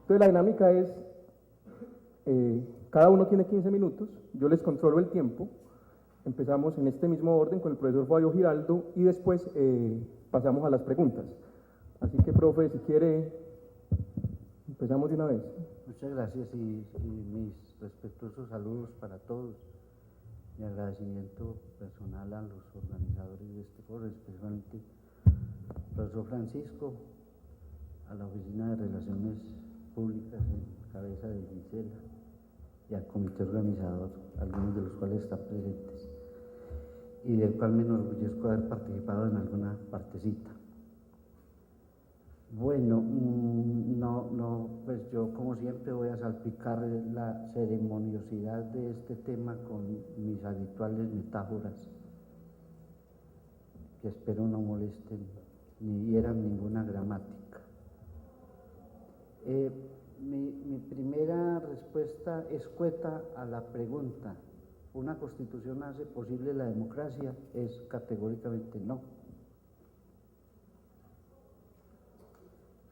Entonces la dinámica es, cada uno tiene 15 minutos, yo les controlo el tiempo, empezamos en este mismo orden con el profesor Fabio Giraldo y después pasamos a las preguntas. Así que, profe, si quiere, empezamos de una vez. Muchas gracias y mis respetuosos saludos para todos. Mi agradecimiento personal a los organizadores de este foro, especialmente al profesor Francisco, a la Oficina de Relaciones Públicas en cabeza de Gisela y al comité organizador, algunos de los cuales están presentes, y del cual me enorgullezco de haber participado en alguna partecita. Bueno, pues yo como siempre voy a salpicar la ceremoniosidad de este tema con mis habituales metáforas, que espero no molesten ni hieran ninguna gramática. Mi primera respuesta escueta a la pregunta, ¿una constitución hace posible la democracia? Es categóricamente no.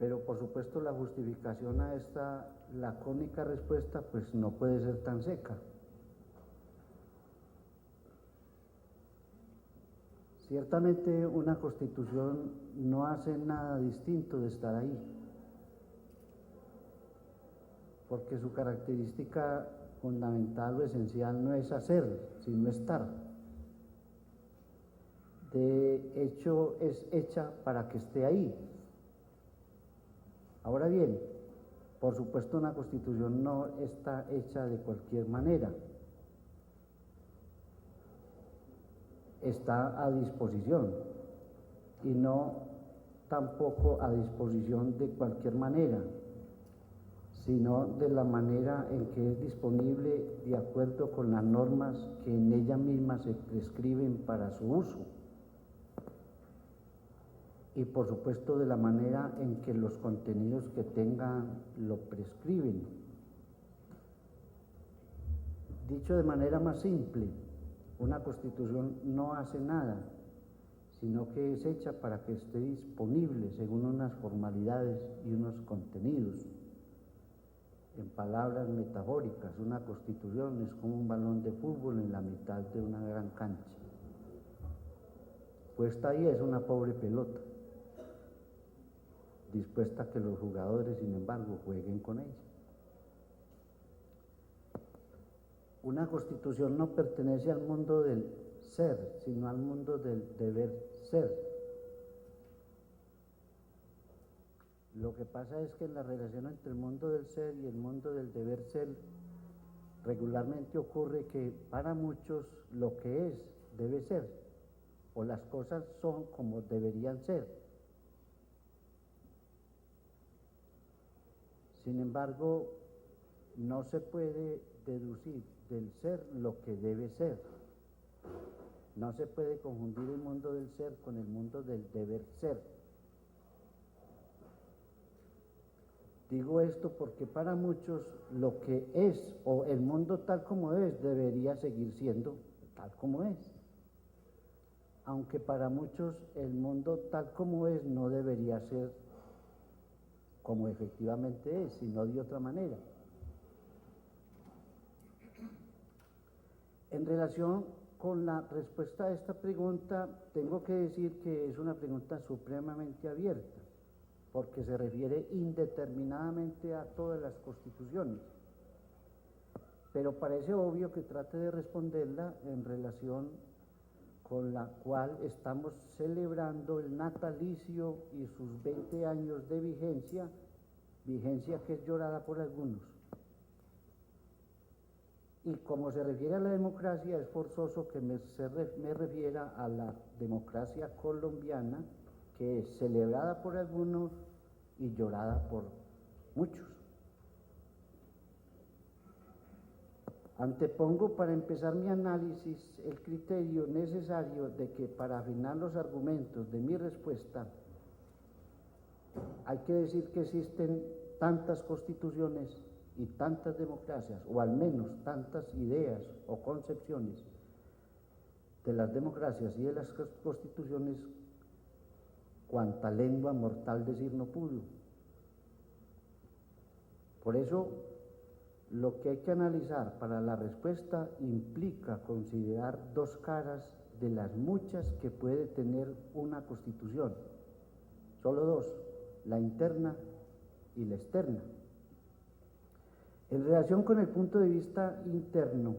Pero por supuesto la justificación a esta lacónica respuesta pues no puede ser tan seca. Ciertamente una constitución no hace nada distinto de estar ahí, porque su característica fundamental o esencial no es hacer, sino estar. De hecho, es hecha para que esté ahí. Ahora bien, por supuesto una constitución no está hecha de cualquier manera. Está a disposición y no tampoco a disposición de cualquier manera, sino de la manera en que es disponible de acuerdo con las normas que en ella misma se prescriben para su uso. Y por supuesto de la manera en que los contenidos que tengan lo prescriben. Dicho de manera más simple, una constitución no hace nada, sino que es hecha para que esté disponible según unas formalidades y unos contenidos. En palabras metafóricas, una constitución es como un balón de fútbol en la mitad de una gran cancha. Puesta ahí es una pobre pelota, dispuesta a que los jugadores, sin embargo, jueguen con ella. Una constitución no pertenece al mundo del ser, sino al mundo del deber ser. Lo que pasa es que en la relación entre el mundo del ser y el mundo del deber ser, regularmente ocurre que para muchos lo que es debe ser, o las cosas son como deberían ser. Sin embargo, no se puede deducir del ser lo que debe ser. No se puede confundir el mundo del ser con el mundo del deber ser. Digo esto porque para muchos lo que es o el mundo tal como es debería seguir siendo tal como es. Aunque para muchos el mundo tal como es no debería ser como efectivamente es, sino de otra manera. En relación con la respuesta a esta pregunta, tengo que decir que es una pregunta supremamente abierta, porque se refiere indeterminadamente a todas las constituciones. Pero parece obvio que trate de responderla en relación con la cual estamos celebrando el natalicio y sus 20 años de vigencia que es llorada por algunos. Y como se refiere a la democracia, es forzoso que me refiera a la democracia colombiana, que es celebrada por algunos y llorada por muchos. Antepongo para empezar mi análisis el criterio necesario de que para afinar los argumentos de mi respuesta hay que decir que existen tantas constituciones y tantas democracias, o al menos tantas ideas o concepciones de las democracias y de las constituciones, cuanta lengua mortal decir no pudo. Por eso, lo que hay que analizar para la respuesta implica considerar dos caras de las muchas que puede tener una Constitución. Solo dos, la interna y la externa. En relación con el punto de vista interno,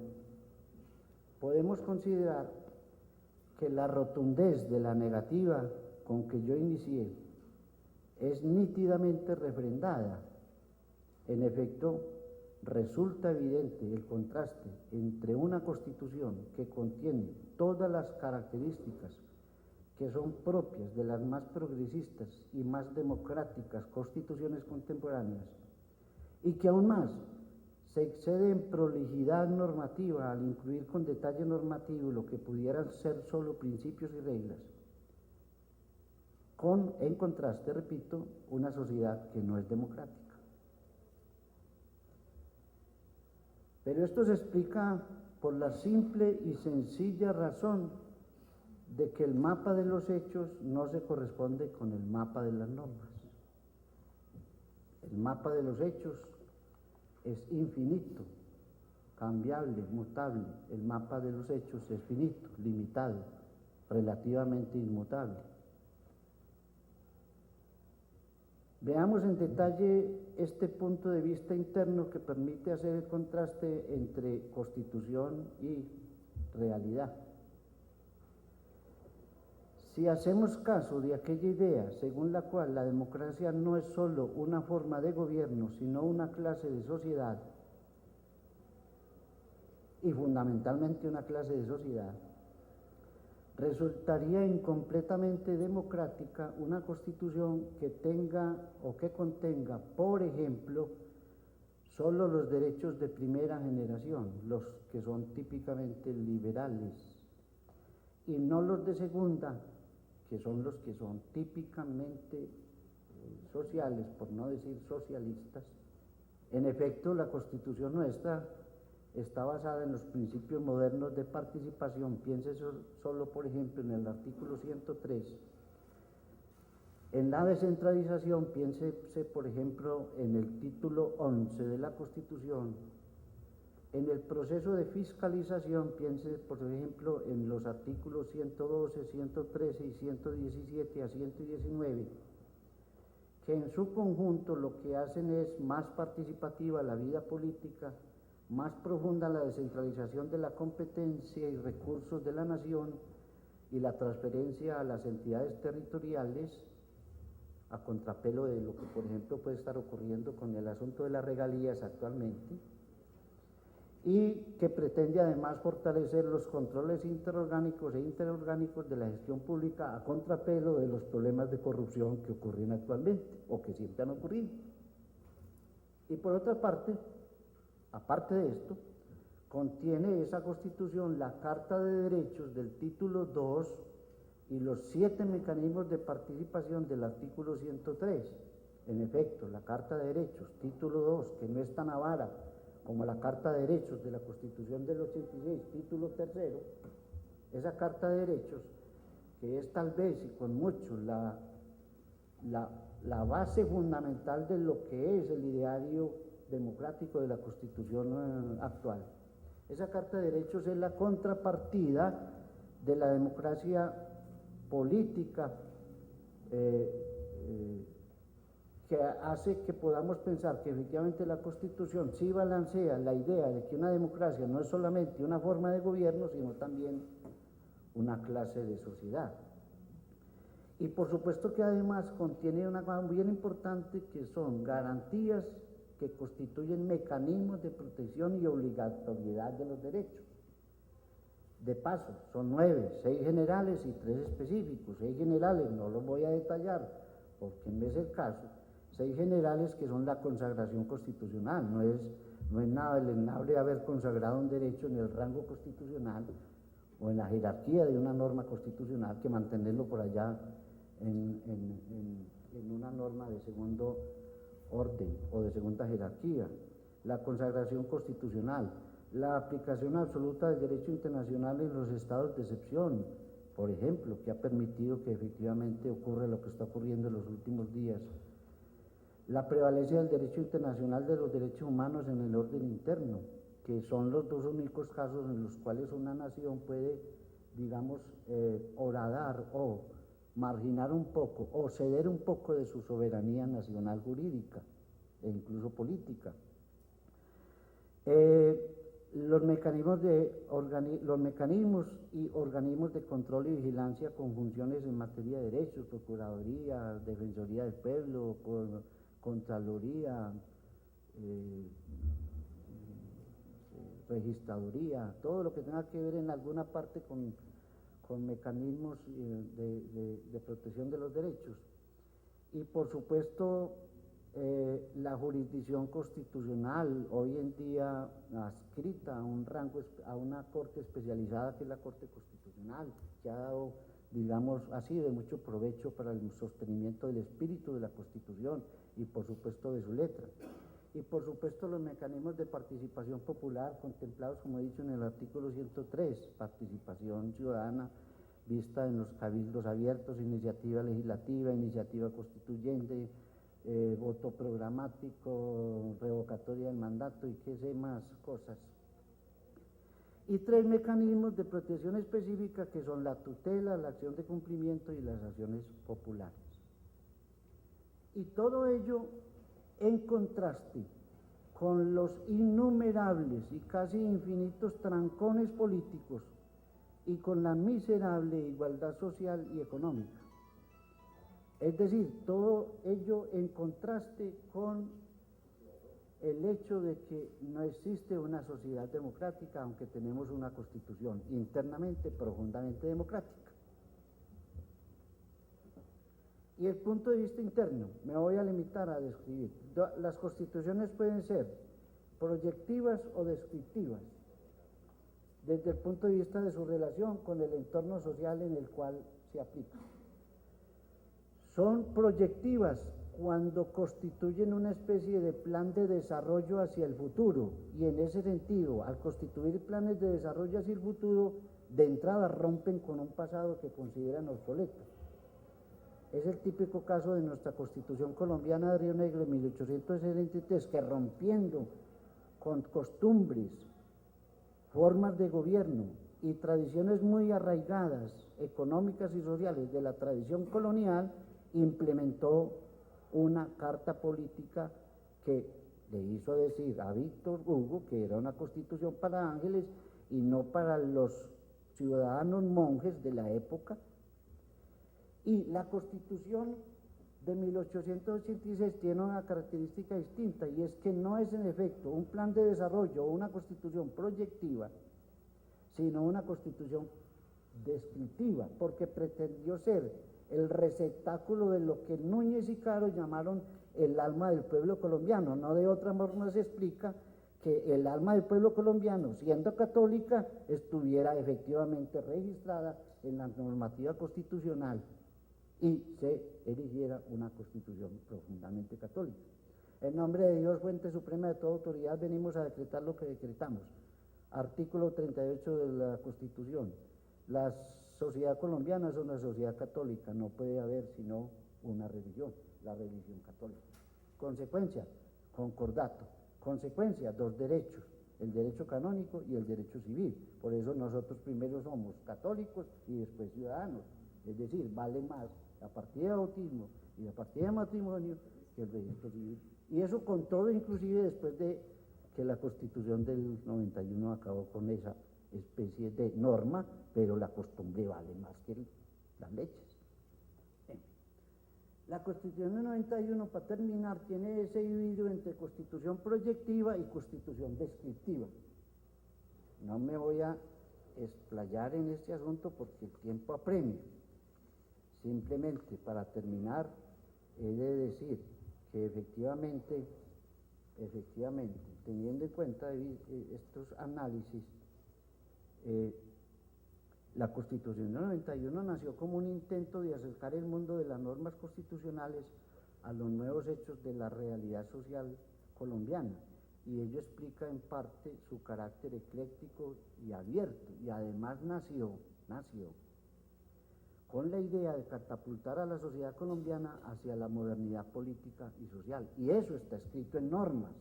podemos considerar que la rotundez de la negativa con que yo inicié es nítidamente refrendada. En efecto, resulta evidente el contraste entre una Constitución que contiene todas las características que son propias de las más progresistas y más democráticas constituciones contemporáneas, y que aún más se excede en prolijidad normativa al incluir con detalle normativo lo que pudieran ser solo principios y reglas, en contraste, repito, una sociedad que no es democrática. Pero esto se explica por la simple y sencilla razón de que el mapa de los hechos no se corresponde con el mapa de las normas. El mapa de los hechos es infinito, cambiable, mutable. El mapa de los hechos es finito, limitado, relativamente inmutable. Veamos en detalle este punto de vista interno que permite hacer el contraste entre Constitución y realidad. Si hacemos caso de aquella idea según la cual la democracia no es solo una forma de gobierno, sino una clase de sociedad, y fundamentalmente una clase de sociedad, resultaría incompletamente democrática una Constitución que tenga o que contenga, por ejemplo, solo los derechos de primera generación, los que son típicamente liberales, y no los de segunda, que son los que son típicamente sociales, por no decir socialistas. En efecto, la Constitución nuestra está basada en los principios modernos de participación. Piense solo, por ejemplo, en el artículo 103. En la descentralización, piénsese, por ejemplo, en el título 11 de la Constitución. En el proceso de fiscalización, piense, por ejemplo, en los artículos 112, 113 y 117 a 119, que en su conjunto lo que hacen es más participativa la vida política, más profunda la descentralización de la competencia y recursos de la nación y la transferencia a las entidades territoriales, a contrapelo de lo que, por ejemplo, puede estar ocurriendo con el asunto de las regalías actualmente, y que pretende además fortalecer los controles interorgánicos e interorgánicos de la gestión pública a contrapelo de los problemas de corrupción que ocurren actualmente o que siempre han ocurrido. Y por otra parte, aparte de esto, contiene esa Constitución la Carta de Derechos del título 2 y los 7 mecanismos de participación del artículo 103. En efecto, la Carta de Derechos, título 2, que no es tan avara como la Carta de Derechos de la Constitución del 86, título 3, esa Carta de Derechos, que es tal vez y con mucho la base fundamental de lo que es el ideario democrático de la Constitución actual. Esa Carta de Derechos es la contrapartida de la democracia política que hace que podamos pensar que efectivamente la Constitución sí balancea la idea de que una democracia no es solamente una forma de gobierno, sino también una clase de sociedad. Y por supuesto que además contiene una cosa bien importante que son garantías que constituyen mecanismos de protección y obligatoriedad de los derechos. De paso, son 9, 6 generales y 3 específicos. 6 generales, no los voy a detallar porque no es el caso. 6 generales que son la consagración constitucional, no es nada deleznable haber consagrado un derecho en el rango constitucional o en la jerarquía de una norma constitucional que mantenerlo por allá en una norma de segundo orden o de segunda jerarquía. La consagración constitucional, la aplicación absoluta del derecho internacional en los estados de excepción, por ejemplo, que ha permitido que efectivamente ocurra lo que está ocurriendo en los últimos días. la prevalencia del derecho internacional de los derechos humanos en el orden interno, que son los dos únicos casos en los cuales una nación puede, digamos, horadar o marginar un poco o ceder un poco de su soberanía nacional jurídica e incluso política. Los mecanismos y organismos de control y vigilancia con funciones en materia de derechos, Procuraduría, Defensoría del Pueblo, Contraloría, Registraduría, todo lo que tenga que ver en alguna parte con mecanismos de protección de los derechos. Y por supuesto, la jurisdicción constitucional, hoy en día adscrita a un rango, a una corte especializada que es la Corte Constitucional, que ha dado, digamos así, de mucho provecho para el sostenimiento del espíritu de la Constitución y por supuesto de su letra. Y por supuesto los mecanismos de participación popular contemplados, como he dicho, en el artículo 103, participación ciudadana vista en los cabildos abiertos, iniciativa legislativa, iniciativa constituyente, voto programático, revocatoria del mandato y qué sé más cosas. Y tres mecanismos de protección específica que son la tutela, la acción de cumplimiento y las acciones populares. Y todo ello en contraste con los innumerables y casi infinitos trancones políticos y con la miserable igualdad social y económica. Es decir, todo ello en contraste con el hecho de que no existe una sociedad democrática, aunque tenemos una constitución internamente profundamente democrática. Y el punto de vista interno, me voy a limitar a describir. Las constituciones pueden ser proyectivas o descriptivas, desde el punto de vista de su relación con el entorno social en el cual se aplica. Son proyectivas cuando constituyen una especie de plan de desarrollo hacia el futuro, y en ese sentido, al constituir planes de desarrollo hacia el futuro, de entrada rompen con un pasado que consideran obsoleto. Es el típico caso de nuestra Constitución colombiana de Río Negro de 1863, que rompiendo con costumbres, formas de gobierno y tradiciones muy arraigadas, económicas y sociales de la tradición colonial, implementó una carta política que le hizo decir a Víctor Hugo que era una constitución para ángeles y no para los ciudadanos monjes de la época. Y la Constitución de 1886 tiene una característica distinta, y es que no es en efecto un plan de desarrollo o una constitución proyectiva, sino una constitución descriptiva, porque pretendió ser el receptáculo de lo que Núñez y Caro llamaron el alma del pueblo colombiano. No de otra forma se explica que el alma del pueblo colombiano, siendo católica, estuviera efectivamente registrada en la normativa constitucional y se erigiera una constitución profundamente católica. En nombre de Dios, fuente suprema de toda autoridad, venimos a decretar lo que decretamos. Artículo 38 de la Constitución. La sociedad colombiana es una sociedad católica, no puede haber sino una religión, la religión católica. Consecuencia, concordato. Consecuencia, dos derechos, el derecho canónico y el derecho civil. Por eso nosotros primero somos católicos y después ciudadanos. Es decir, vale más la partida de bautismo y la partida de matrimonio que el registro civil. Y eso con todo, inclusive después de que la Constitución del 91 acabó con esa especie de norma, pero la costumbre vale más que las leyes. Bien. La Constitución del 91, para terminar, tiene ese dividido entre Constitución proyectiva y Constitución descriptiva. No me voy a explayar en este asunto porque el tiempo apremia. Simplemente para terminar, he de decir que efectivamente, teniendo en cuenta estos análisis, la Constitución del 91 nació como un intento de acercar el mundo de las normas constitucionales a los nuevos hechos de la realidad social colombiana, y ello explica en parte su carácter ecléctico y abierto, y además nació con la idea de catapultar a la sociedad colombiana hacia la modernidad política y social. Y eso está escrito en normas.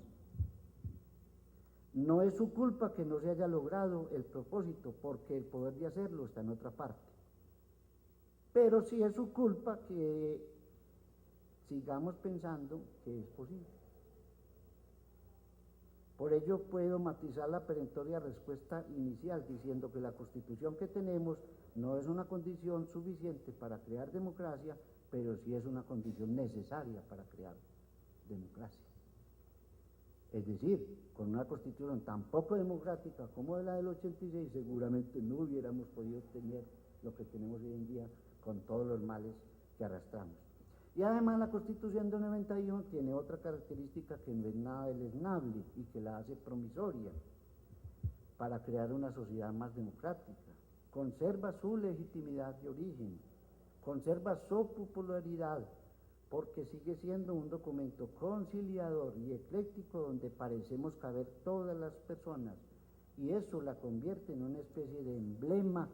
No es su culpa que no se haya logrado el propósito, porque el poder de hacerlo está en otra parte. Pero sí es su culpa que sigamos pensando que es posible. Por ello puedo matizar la perentoria respuesta inicial diciendo que la Constitución que tenemos no es una condición suficiente para crear democracia, pero sí es una condición necesaria para crear democracia. Es decir, con una Constitución tan poco democrática como la del 86, seguramente no hubiéramos podido tener lo que tenemos hoy en día con todos los males que arrastramos. Y además la Constitución de 91 tiene otra característica que no es nada deleznable y que la hace promisoria para crear una sociedad más democrática. Conserva su legitimidad de origen, conserva su popularidad, porque sigue siendo un documento conciliador y ecléctico donde parecemos caber todas las personas, y eso la convierte en una especie de emblema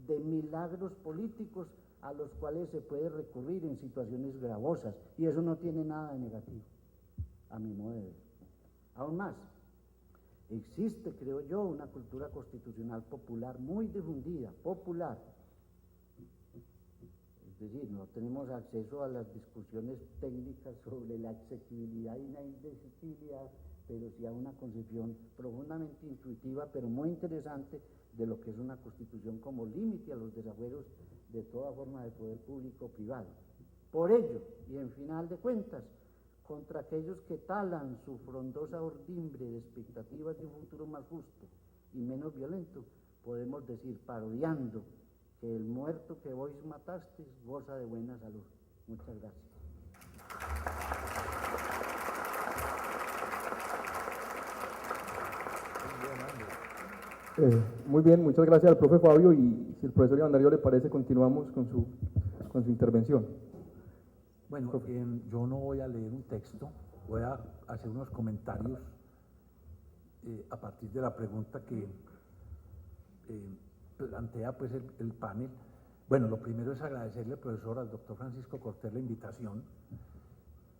de milagros políticos a los cuales se puede recurrir en situaciones gravosas, y eso no tiene nada de negativo, a mi modo de ver. Aún más, existe, creo yo, una cultura constitucional popular muy difundida, popular. Es decir, no tenemos acceso a las discusiones técnicas sobre la exequibilidad y la indefectibilidad, pero sí a una concepción profundamente intuitiva, pero muy interesante, de lo que es una Constitución como límite a los desafueros de toda forma de poder público o privado. Por ello, y en final de cuentas, contra aquellos que talan su frondosa ordimbre de expectativas de un futuro más justo y menos violento, podemos decir, parodiando, que el muerto que vos mataste goza de buena salud. Muchas gracias. Muy bien, muchas gracias al profe Fabio, y si el profesor Iván Darío le parece, continuamos con su intervención. Bueno, yo no voy a leer un texto, voy a hacer unos comentarios a partir de la pregunta que plantea pues el panel. Bueno, lo primero es agradecerle al profesor, al doctor Francisco Cortés, la invitación.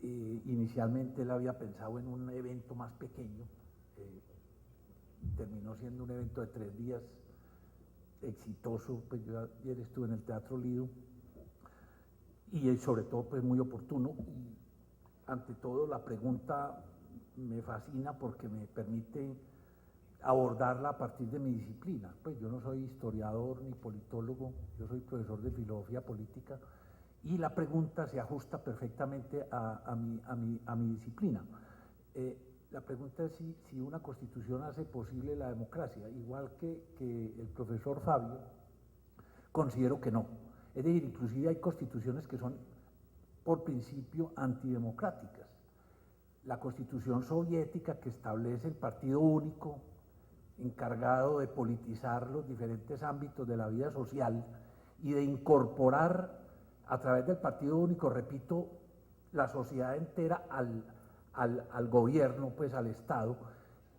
Inicialmente él había pensado en un evento más pequeño, terminó siendo un evento de 3 días exitoso, pues yo ayer estuve en el Teatro Lido, y sobre todo pues muy oportuno, y ante todo la pregunta me fascina porque me permite abordarla a partir de mi disciplina. Pues yo no soy historiador ni politólogo, yo soy profesor de filosofía política, y la pregunta se ajusta perfectamente a mi disciplina. La pregunta es si una constitución hace posible la democracia. Igual que el profesor Fabio, considero que no. Es decir, inclusive hay constituciones que son por principio antidemocráticas. La Constitución soviética, que establece el partido único encargado de politizar los diferentes ámbitos de la vida social y de incorporar a través del partido único, repito, la sociedad entera al gobierno, pues al Estado.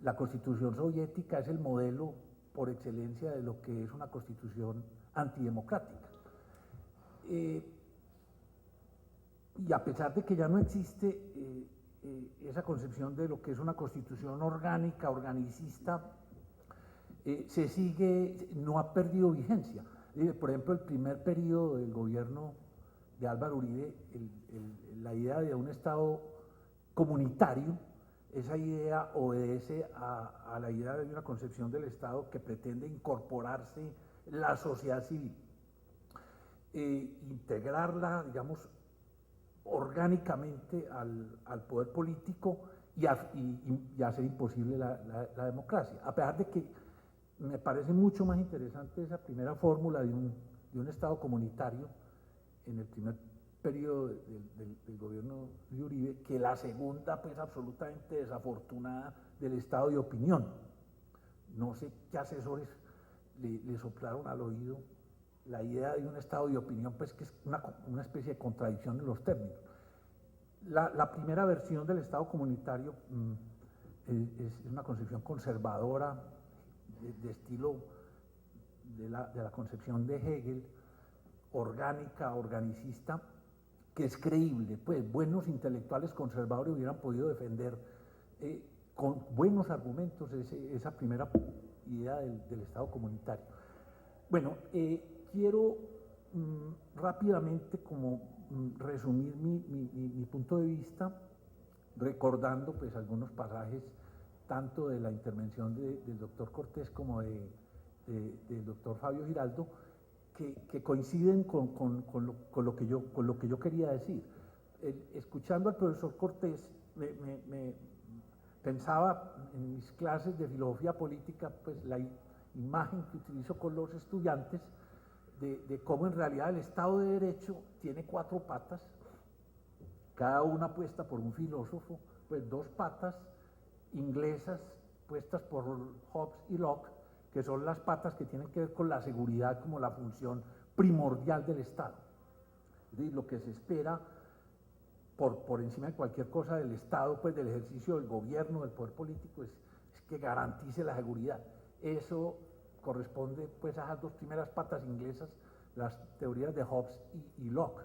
La Constitución soviética es el modelo por excelencia de lo que es una constitución antidemocrática. Y a pesar de que ya no existe esa concepción de lo que es una constitución orgánica, organicista, se sigue, no ha perdido vigencia. Por ejemplo, el primer periodo del gobierno de Álvaro Uribe, la idea de un Estado comunitario, esa idea obedece a la idea de una concepción del Estado que pretende incorporarse la sociedad civil, integrarla, digamos, orgánicamente al poder político y hacer imposible la democracia. A pesar de que me parece mucho más interesante esa primera fórmula de un Estado comunitario en el primer periodo del gobierno de Uribe, que la segunda, pues absolutamente desafortunada, del Estado de opinión. No sé qué asesores le soplaron al oído la idea de un Estado de opinión, pues que es una especie de contradicción en los términos. La primera versión del Estado comunitario es una concepción conservadora, de estilo de la concepción de Hegel, orgánica, organicista, que es creíble, pues buenos intelectuales conservadores hubieran podido defender con buenos argumentos esa primera idea del Estado comunitario. Bueno, quiero rápidamente como resumir mi punto de vista, recordando pues algunos pasajes tanto de la intervención del doctor Cortés como del doctor Fabio Giraldo, que coinciden con lo que yo quería decir. Escuchando al profesor Cortés, pensaba en mis clases de filosofía política, pues la imagen que utilizo con los estudiantes de cómo en realidad el Estado de Derecho tiene 4 patas, cada una puesta por un filósofo, pues 2 patas inglesas puestas por Hobbes y Locke, que son las patas que tienen que ver con la seguridad como la función primordial del Estado. Es decir, lo que se espera por encima de cualquier cosa del Estado, pues del ejercicio del gobierno, del poder político, es que garantice la seguridad. Eso corresponde pues a esas 2 primeras patas inglesas, las teorías de Hobbes y Locke.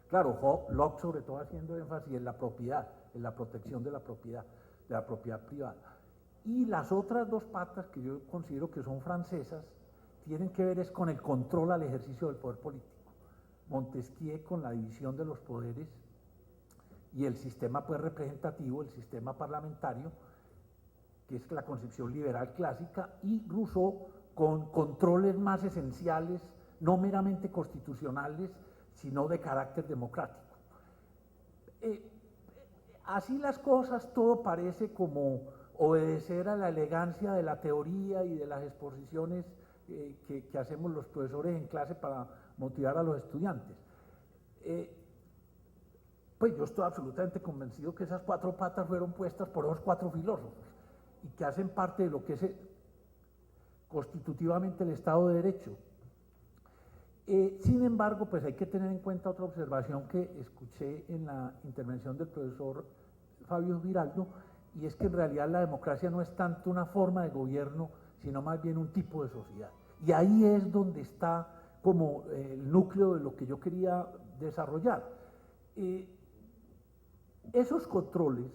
Claro, Locke sobre todo haciendo énfasis en la propiedad, en la protección de la propiedad privada. Y las otras 2 patas que yo considero que son francesas, tienen que ver es con el control al ejercicio del poder político. Montesquieu con la división de los poderes y el sistema pues representativo, el sistema parlamentario, que es la concepción liberal clásica, y Rousseau con controles más esenciales, no meramente constitucionales, sino de carácter democrático. Así las cosas, todo parece como obedecer a la elegancia de la teoría y de las exposiciones que hacemos los profesores en clase para motivar a los estudiantes. Pues yo estoy absolutamente convencido que esas 4 patas fueron puestas por esos 4 filósofos y que hacen parte de lo que es constitutivamente el Estado de Derecho. Sin embargo, pues hay que tener en cuenta otra observación que escuché en la intervención del profesor Fabio Giraldo, y es que en realidad la democracia no es tanto una forma de gobierno, sino más bien un tipo de sociedad. Y ahí es donde está como el núcleo de lo que yo quería desarrollar. Esos controles,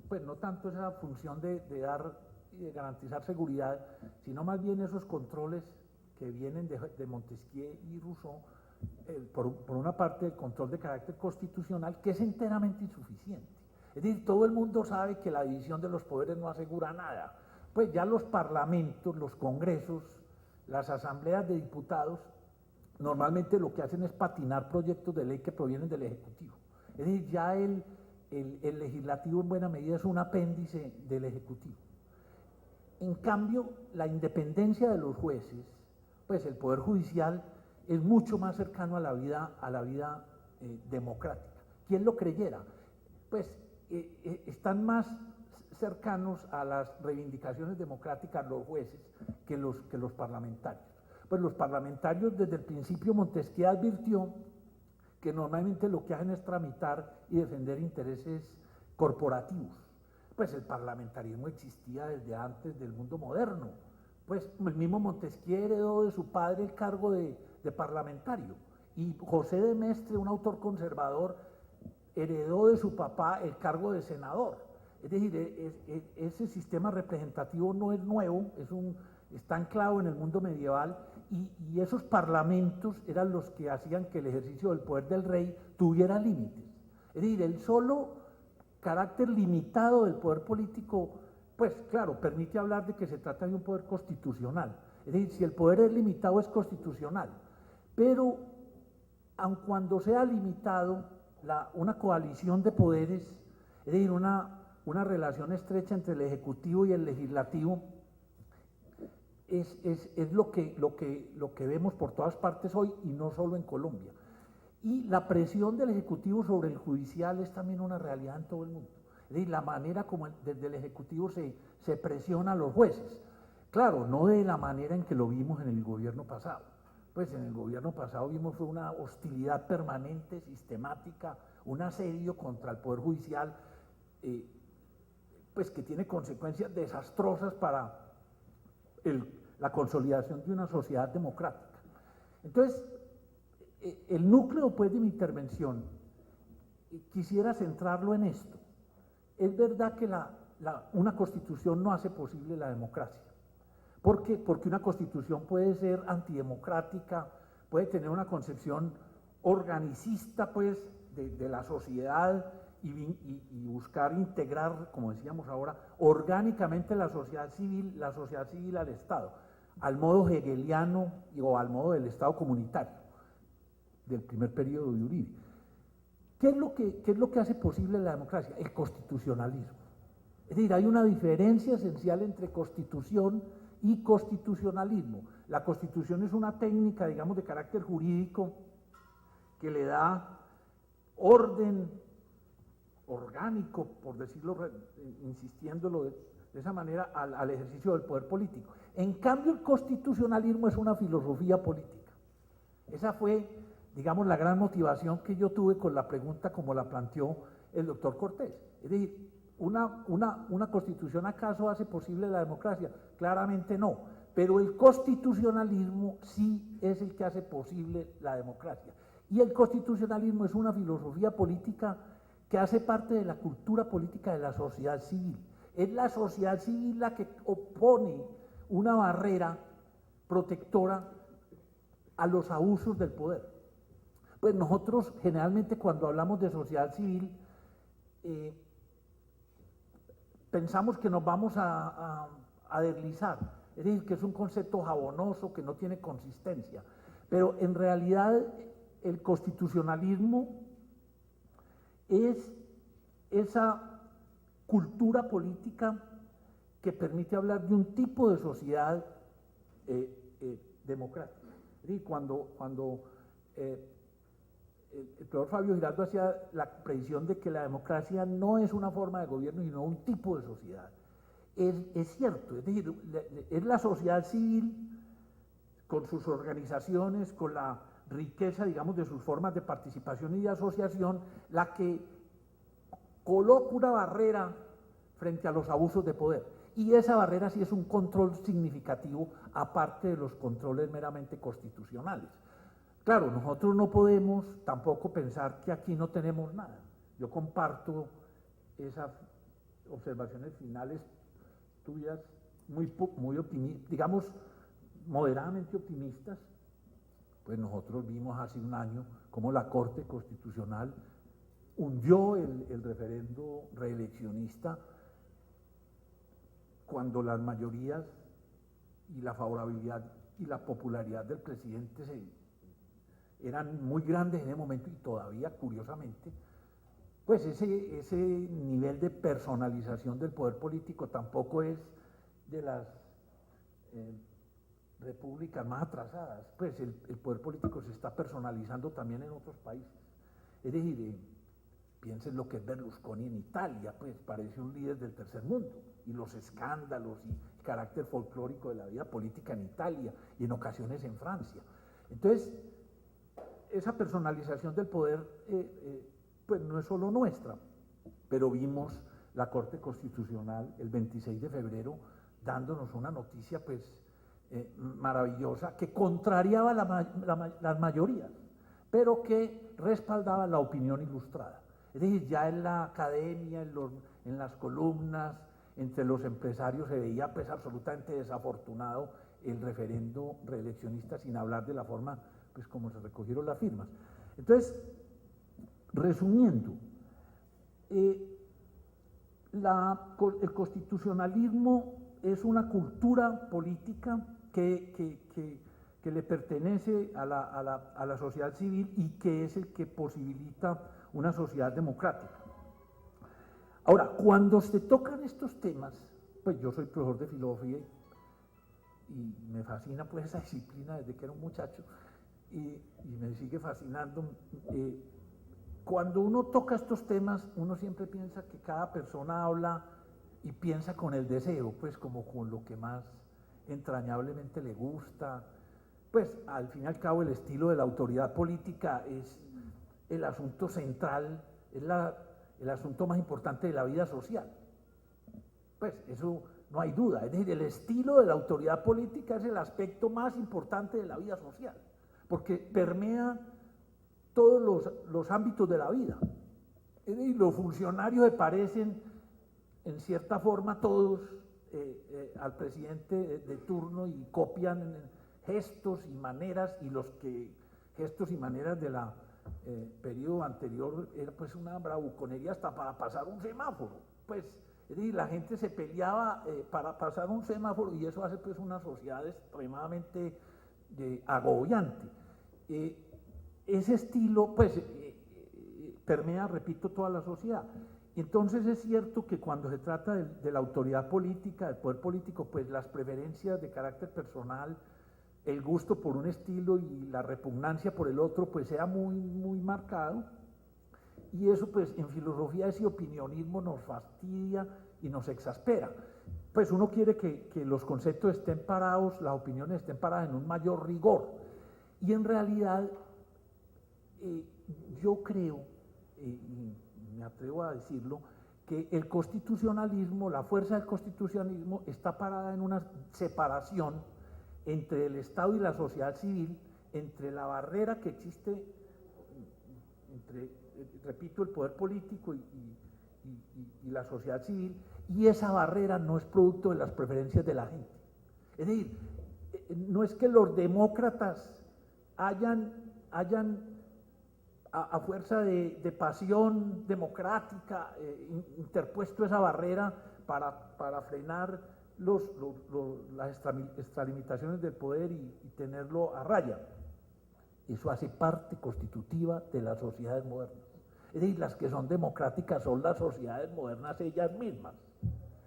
pues no tanto esa función de dar y de garantizar seguridad, sino más bien esos controles que vienen de Montesquieu y Rousseau, por una parte el control de carácter constitucional, que es enteramente insuficiente. Es decir, todo el mundo sabe que la división de los poderes no asegura nada. Pues ya los parlamentos, los congresos, las asambleas de diputados, normalmente lo que hacen es patinar proyectos de ley que provienen del Ejecutivo. Es decir, ya el legislativo en buena medida es un apéndice del Ejecutivo. En cambio, la independencia de los jueces, pues el Poder Judicial es mucho más cercano a la vida democrática. ¿Quién lo creyera? Pues están más cercanos a las reivindicaciones democráticas los jueces que los parlamentarios. Pues los parlamentarios desde el principio Montesquieu advirtió que normalmente lo que hacen es tramitar y defender intereses corporativos. Pues el parlamentarismo existía desde antes del mundo moderno. Pues el mismo Montesquieu heredó de su padre el cargo de parlamentario, y José de Maistre, un autor conservador, heredó de su papá el cargo de senador. Es decir, ese sistema representativo no es nuevo, está anclado en el mundo medieval, y esos parlamentos eran los que hacían que el ejercicio del poder del rey tuviera límites. Es decir, el solo carácter limitado del poder político, pues claro, permite hablar de que se trata de un poder constitucional. Es decir, si el poder es limitado es constitucional, pero aun cuando sea limitado, una coalición de poderes, es decir, una relación estrecha entre el Ejecutivo y el Legislativo, es lo que vemos por todas partes hoy, y no solo en Colombia. Y la presión del Ejecutivo sobre el Judicial es también una realidad en todo el mundo. Es decir, la manera como desde el Ejecutivo se presiona a los jueces. Claro, no de la manera en que lo vimos en el gobierno pasado. Pues en el gobierno pasado vimos una hostilidad permanente, sistemática, un asedio contra el Poder Judicial, pues que tiene consecuencias desastrosas para la consolidación de una sociedad democrática. Entonces, el núcleo pues, de mi intervención, quisiera centrarlo en esto. Es verdad que una constitución no hace posible la democracia. ¿Por qué? Porque una constitución puede ser antidemocrática, puede tener una concepción organicista pues, de la sociedad y buscar integrar, como decíamos ahora, orgánicamente la sociedad civil al Estado, al modo hegeliano o al modo del Estado comunitario del primer periodo de Uribe. ¿Qué es lo que hace posible la democracia? El constitucionalismo. Es decir, hay una diferencia esencial entre constitución y constitucionalismo. La constitución es una técnica, digamos, de carácter jurídico que le da orden orgánico, por decirlo, insistiéndolo de esa manera, al ejercicio del poder político. En cambio, el constitucionalismo es una filosofía política. Esa fue, digamos, la gran motivación que yo tuve con la pregunta como la planteó el doctor Cortés. Es decir, ¿una constitución acaso hace posible la democracia? Claramente no, pero el constitucionalismo sí es el que hace posible la democracia. Y el constitucionalismo es una filosofía política que hace parte de la cultura política de la sociedad civil. Es la sociedad civil la que opone una barrera protectora a los abusos del poder. Pues nosotros generalmente cuando hablamos de sociedad civil pensamos que nos vamos a deslizar, es decir, que es un concepto jabonoso, que no tiene consistencia, pero en realidad el constitucionalismo es esa cultura política que permite hablar de un tipo de sociedad democrática. Y cuando el profesor Fabio Giraldo hacía la predicción de que la democracia no es una forma de gobierno, sino un tipo de sociedad, es cierto, es decir, es la sociedad civil con sus organizaciones, con la riqueza, digamos, de sus formas de participación y de asociación, la que coloca una barrera frente a los abusos de poder. Y esa barrera sí es un control significativo, aparte de los controles meramente constitucionales. Claro, nosotros no podemos tampoco pensar que aquí no tenemos nada. Yo comparto esas observaciones finales tuyas, muy optimistas, digamos, moderadamente optimistas. Pues nosotros vimos hace un año cómo la Corte Constitucional hundió el referendo reeleccionista cuando las mayorías y la favorabilidad y la popularidad del presidente eran muy grandes en ese momento y todavía, curiosamente, pues ese nivel de personalización del poder político tampoco es de las repúblicas más atrasadas. Pues el poder político se está personalizando también en otros países. Es decir, piensen lo que es Berlusconi en Italia, pues parece un líder del tercer mundo, y los escándalos y el carácter folclórico de la vida política en Italia y en ocasiones en Francia. Entonces, esa personalización del poder pues no es solo nuestra, pero vimos la Corte Constitucional el 26 de febrero dándonos una noticia pues maravillosa que contrariaba las mayorías, pero que respaldaba la opinión ilustrada. Es decir, ya en la academia, en las columnas, entre los empresarios se veía pues absolutamente desafortunado el referendo reeleccionista, sin hablar de la forma pues como se recogieron las firmas. Entonces, resumiendo, el constitucionalismo es una cultura política que le pertenece a la sociedad civil y que es el que posibilita una sociedad democrática. Ahora, cuando se tocan estos temas, pues yo soy profesor de filosofía y me fascina pues esa disciplina desde que era un muchacho y me sigue fascinando. Cuando uno toca estos temas, uno siempre piensa que cada persona habla y piensa con el deseo, pues como con lo que más entrañablemente le gusta. Pues al fin y al cabo el estilo de la autoridad política es el asunto central, es el asunto más importante de la vida social. Pues eso no hay duda, es decir, el estilo de la autoridad política es el aspecto más importante de la vida social, porque permea todos los ámbitos de la vida. Y los funcionarios se parecen en cierta forma todos al presidente de turno y copian gestos y maneras, y gestos y maneras de la periodo anterior era pues una bravuconería hasta para pasar un semáforo. Pues es decir, la gente se peleaba para pasar un semáforo, y eso hace pues una sociedad extremadamente agobiante. Ese estilo pues permea, repito, toda la sociedad. Entonces es cierto que cuando se trata de la autoridad política, del poder político, pues las preferencias de carácter personal, el gusto por un estilo y la repugnancia por el otro, pues sea muy, muy marcado. Y eso pues en filosofía ese opinionismo nos fastidia y nos exaspera. Pues uno quiere que los conceptos estén parados, las opiniones estén paradas en un mayor rigor. Y en realidad yo creo, y me atrevo a decirlo, que el constitucionalismo, la fuerza del constitucionalismo está parada en una separación entre el Estado y la sociedad civil, entre la barrera que existe entre, repito, el poder político y la sociedad civil, y esa barrera no es producto de las preferencias de la gente. Es decir, no es que los demócratas hayan a fuerza de pasión democrática interpuesto esa barrera para frenar las extralimitaciones del poder y tenerlo a raya. Eso hace parte constitutiva de las sociedades modernas. Es decir, las que son democráticas son las sociedades modernas ellas mismas.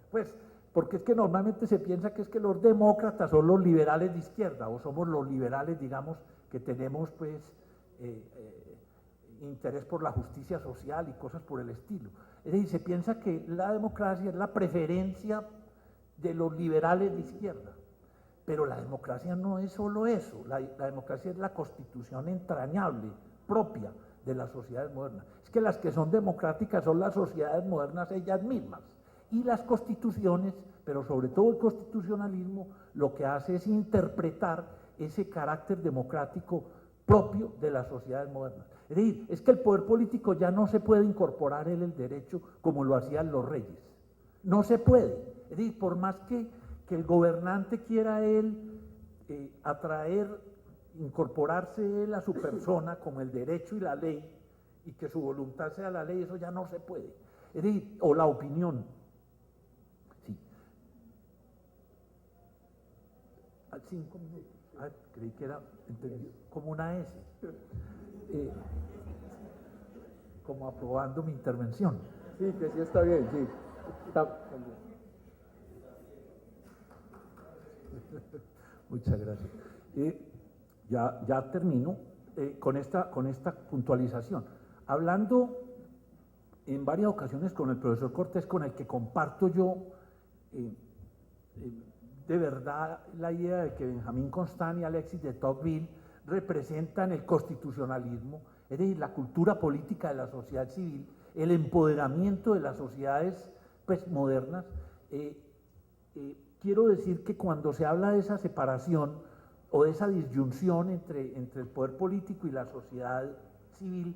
Pues, porque es que normalmente se piensa que es que los demócratas son los liberales de izquierda, o somos los liberales, digamos, que tenemos pues interés por la justicia social y cosas por el estilo. Es decir, se piensa que la democracia es la preferencia de los liberales de izquierda. Pero la democracia no es solo eso, la democracia es la constitución entrañable, propia de las sociedades modernas. Es que las que son democráticas son las sociedades modernas ellas mismas. Y las constituciones, pero sobre todo el constitucionalismo, lo que hace es interpretar ese carácter democrático propio de las sociedades modernas. Es decir, es que el poder político ya no se puede incorporar en el derecho como lo hacían los reyes. No se puede. Es decir, por más que el gobernante quiera él incorporarse él a su persona como el derecho y la ley, y que su voluntad sea la ley, eso ya no se puede. Es decir, o la opinión. Sí. 5 minutos. Creí que era como una S. Como aprobando mi intervención. Sí, que sí está bien, sí. Muchas gracias. Ya termino con esta puntualización. Hablando en varias ocasiones con el profesor Cortés, con el que comparto yo de verdad la idea de que Benjamín Constant y Alexis de Tocqueville representan el constitucionalismo, es decir, la cultura política de la sociedad civil, el empoderamiento de las sociedades pues, modernas. Quiero decir que cuando se habla de esa separación o de esa disyunción entre el poder político y la sociedad civil,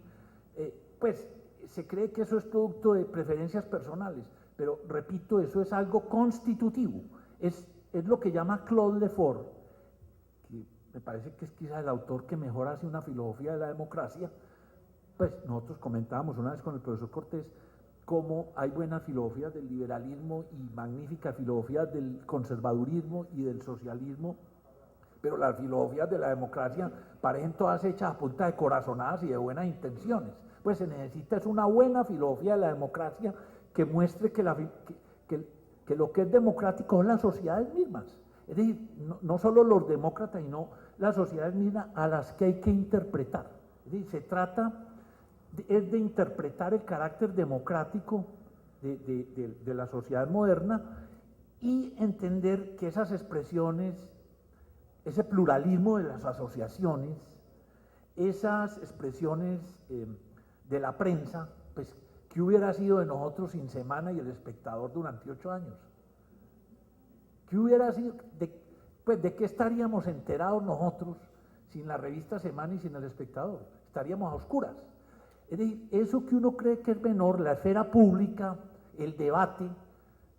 pues se cree que eso es producto de preferencias personales, pero repito, eso es algo constitutivo, es lo que llama Claude Lefort, que me parece que es quizá el autor que mejor hace una filosofía de la democracia. Pues nosotros comentábamos una vez con el profesor Cortés cómo hay buenas filosofías del liberalismo y magníficas filosofías del conservadurismo y del socialismo, pero las filosofías de la democracia parecen todas hechas a punta de corazonadas y de buenas intenciones. Pues se necesita es una buena filosofía de la democracia que muestre que lo que es democrático son las sociedades mismas. Es decir, no solo los demócratas, sino las sociedades mismas a las que hay que interpretar. Es decir, se trata de interpretar el carácter democrático de la sociedad moderna y entender que esas expresiones, ese pluralismo de las asociaciones, esas expresiones de la prensa, pues, ¿qué hubiera sido de nosotros sin Semana y El Espectador durante 8 años? ¿Qué hubiera sido, de qué estaríamos enterados nosotros sin la revista Semana y sin El Espectador. Estaríamos a oscuras. Es decir, eso que uno cree que es menor, la esfera pública, el debate,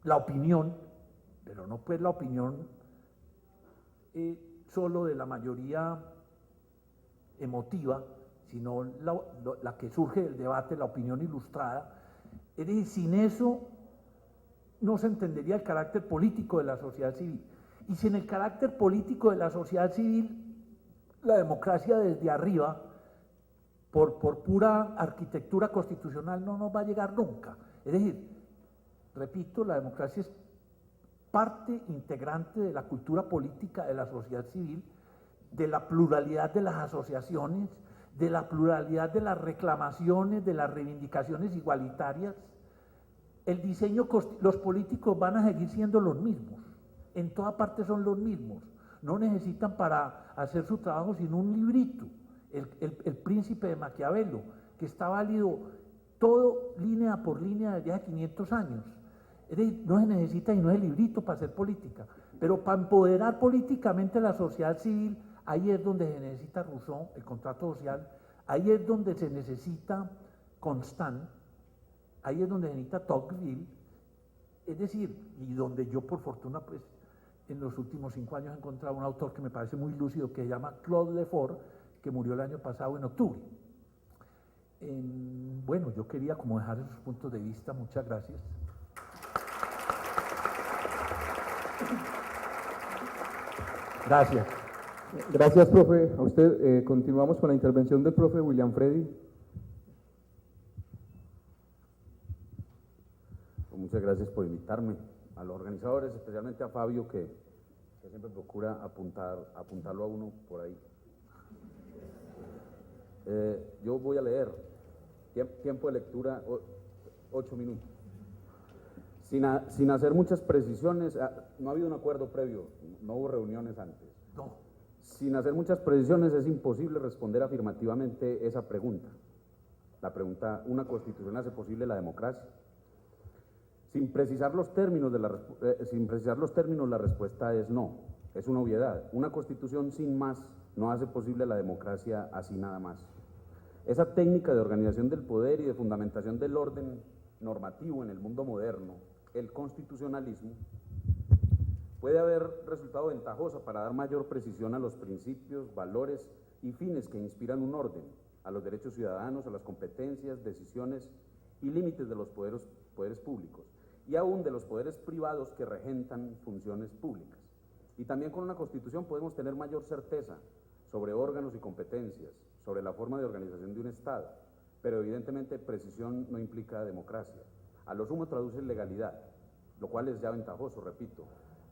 la opinión, pero no pues la opinión solo de la mayoría emotiva, sino la que surge del debate, la opinión ilustrada. Es decir, sin eso no se entendería el carácter político de la sociedad civil. Y sin el carácter político de la sociedad civil, la democracia desde arriba, por pura arquitectura constitucional, no nos va a llegar nunca. Es decir, repito, la democracia es parte integrante de la cultura política de la sociedad civil, de la pluralidad de las asociaciones, de la pluralidad de las reclamaciones, de las reivindicaciones igualitarias. El diseño, los políticos van a seguir siendo los mismos, en toda parte son los mismos, no necesitan para hacer su trabajo sino un librito, el Príncipe de Maquiavelo, que está válido todo línea por línea desde hace 500 años. Es decir, no se necesita y no es el librito para hacer política, pero para empoderar políticamente la sociedad civil, ahí es donde se necesita Rousseau, el contrato social, ahí es donde se necesita Constant, ahí es donde se necesita Tocqueville, es decir, y donde yo por fortuna pues en los últimos 5 años he encontrado un autor que me parece muy lúcido que se llama Claude Lefort, que murió el año pasado en octubre. Bueno, yo quería como dejar esos puntos de vista, muchas gracias. Gracias. Gracias, profe. A usted. Continuamos con la intervención del profe William Freddy. Muchas gracias por invitarme. A los organizadores, especialmente a Fabio, que siempre procura apuntarlo a uno por ahí. Yo voy a leer. Tiempo de lectura, 8 minutos. Sin hacer muchas precisiones, no ha habido un acuerdo previo, no hubo reuniones antes. No. Sin hacer muchas precisiones es imposible responder afirmativamente esa pregunta. La pregunta, ¿una constitución hace posible la democracia? Sin precisar los términos, la respuesta es no, es una obviedad. Una constitución sin más no hace posible la democracia así nada más. Esa técnica de organización del poder y de fundamentación del orden normativo en el mundo moderno, el constitucionalismo, puede haber resultado ventajosa para dar mayor precisión a los principios, valores y fines que inspiran un orden, a los derechos ciudadanos, a las competencias, decisiones y límites de los poderes públicos, y aún de los poderes privados que regentan funciones públicas. Y también con una constitución podemos tener mayor certeza sobre órganos y competencias, sobre la forma de organización de un Estado, pero evidentemente precisión no implica democracia. A lo sumo traduce legalidad, lo cual es ya ventajoso, repito,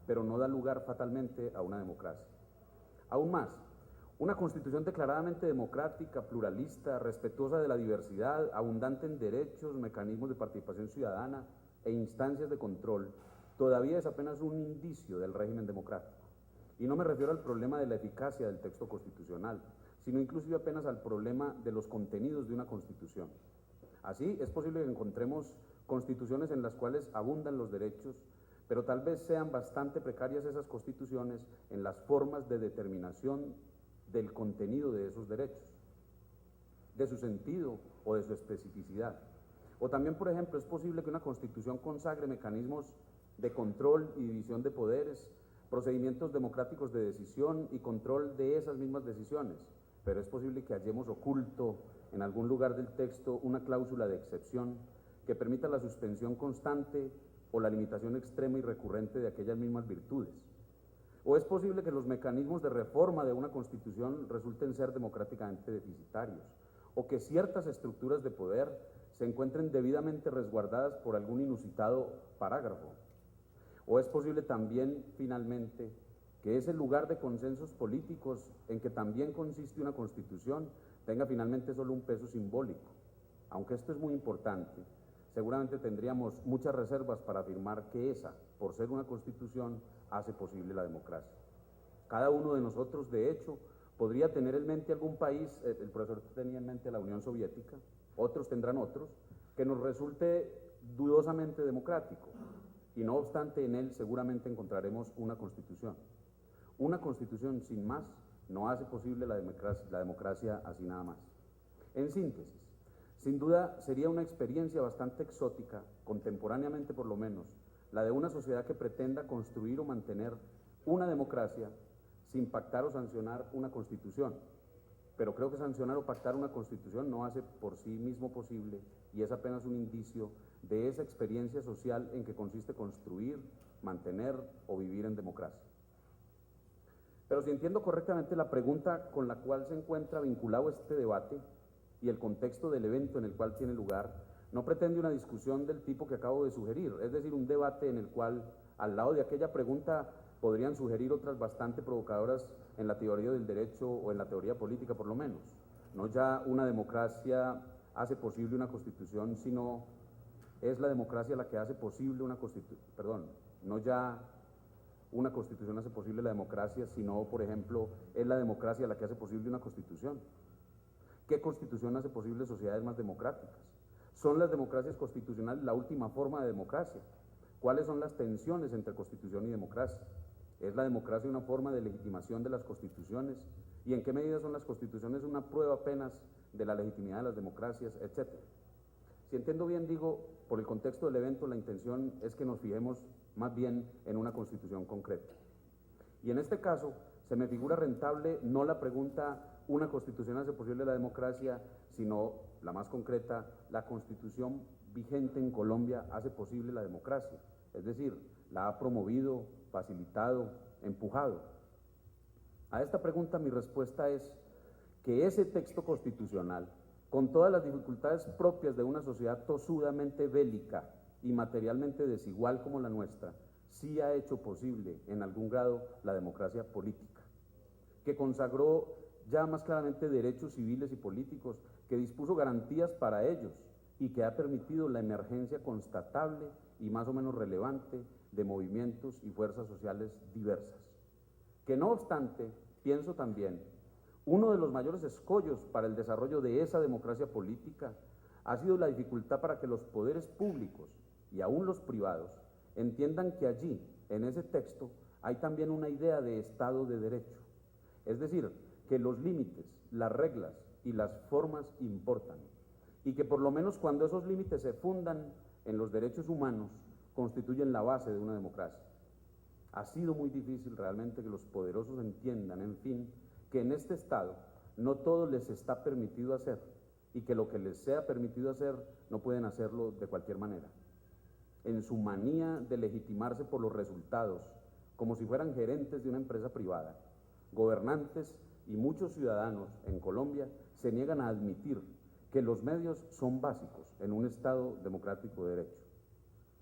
pero no da lugar fatalmente a una democracia. Aún más, una constitución declaradamente democrática, pluralista, respetuosa de la diversidad, abundante en derechos, mecanismos de participación ciudadana e instancias de control, todavía es apenas un indicio del régimen democrático. Y no me refiero al problema de la eficacia del texto constitucional, sino inclusive apenas al problema de los contenidos de una constitución. Así, es posible que encontremos constituciones en las cuales abundan los derechos, pero tal vez sean bastante precarias esas constituciones en las formas de determinación del contenido de esos derechos, de su sentido o de su especificidad. O también, por ejemplo, es posible que una constitución consagre mecanismos de control y división de poderes, procedimientos democráticos de decisión y control de esas mismas decisiones, pero es posible que hallemos oculto en algún lugar del texto una cláusula de excepción que permita la suspensión constante o la limitación extrema y recurrente de aquellas mismas virtudes. O es posible que los mecanismos de reforma de una constitución resulten ser democráticamente deficitarios, o que ciertas estructuras de poder se encuentren debidamente resguardadas por algún inusitado parágrafo. O es posible también, finalmente, que ese lugar de consensos políticos en que también consiste una constitución tenga finalmente solo un peso simbólico. Aunque esto es muy importante, seguramente tendríamos muchas reservas para afirmar que esa, por ser una constitución, hace posible la democracia. Cada uno de nosotros, de hecho, podría tener en mente algún país, el profesor tenía en mente la Unión Soviética, otros tendrán otros, que nos resulte dudosamente democrático, y no obstante en él seguramente encontraremos una constitución. Una constitución sin más no hace posible la democracia así nada más. En síntesis, sin duda sería una experiencia bastante exótica, contemporáneamente por lo menos, la de una sociedad que pretenda construir o mantener una democracia sin pactar o sancionar una constitución. Pero creo que sancionar o pactar una constitución no hace por sí mismo posible y es apenas un indicio de esa experiencia social en que consiste construir, mantener o vivir en democracia. Pero si entiendo correctamente la pregunta con la cual se encuentra vinculado este debate y el contexto del evento en el cual tiene lugar, no pretende una discusión del tipo que acabo de sugerir, es decir, un debate en el cual, al lado de aquella pregunta, podrían sugerir otras bastante provocadoras en la teoría del derecho o en la teoría política por lo menos. No ya una democracia hace posible una constitución, sino es la democracia la que hace posible una constitución, no ya una constitución hace posible la democracia, sino, por ejemplo, es la democracia la que hace posible una constitución. ¿Qué constitución hace posible sociedades más democráticas? ¿Son las democracias constitucionales la última forma de democracia? ¿Cuáles son las tensiones entre constitución y democracia? ¿Es la democracia una forma de legitimación de las constituciones? ¿Y en qué medida son las constituciones una prueba apenas de la legitimidad de las democracias, etcétera? Si entiendo bien, digo, por el contexto del evento, la intención es que nos fijemos más bien en una constitución concreta. Y en este caso, se me figura rentable no la pregunta, ¿una constitución hace posible la democracia?, sino, la más concreta, ¿la constitución vigente en Colombia hace posible la democracia? Es decir, ¿la ha promovido, facilitado, empujado? A esta pregunta mi respuesta es que ese texto constitucional, con todas las dificultades propias de una sociedad tosudamente bélica y materialmente desigual como la nuestra, sí ha hecho posible en algún grado la democracia política, que consagró ya más claramente derechos civiles y políticos, que dispuso garantías para ellos y que ha permitido la emergencia constatable y más o menos relevante de movimientos y fuerzas sociales diversas. Que no obstante, pienso también, uno de los mayores escollos para el desarrollo de esa democracia política ha sido la dificultad para que los poderes públicos y aún los privados entiendan que allí, en ese texto, hay también una idea de Estado de Derecho. Es decir, que los límites, las reglas y las formas importan, y que por lo menos cuando esos límites se fundan en los derechos humanos, constituyen la base de una democracia. Ha sido muy difícil realmente que los poderosos entiendan, en fin, que en este Estado no todo les está permitido hacer, y que lo que les sea permitido hacer no pueden hacerlo de cualquier manera. En su manía de legitimarse por los resultados, como si fueran gerentes de una empresa privada, gobernantes y muchos ciudadanos en Colombia se niegan a admitir que los medios son básicos en un Estado democrático de derecho.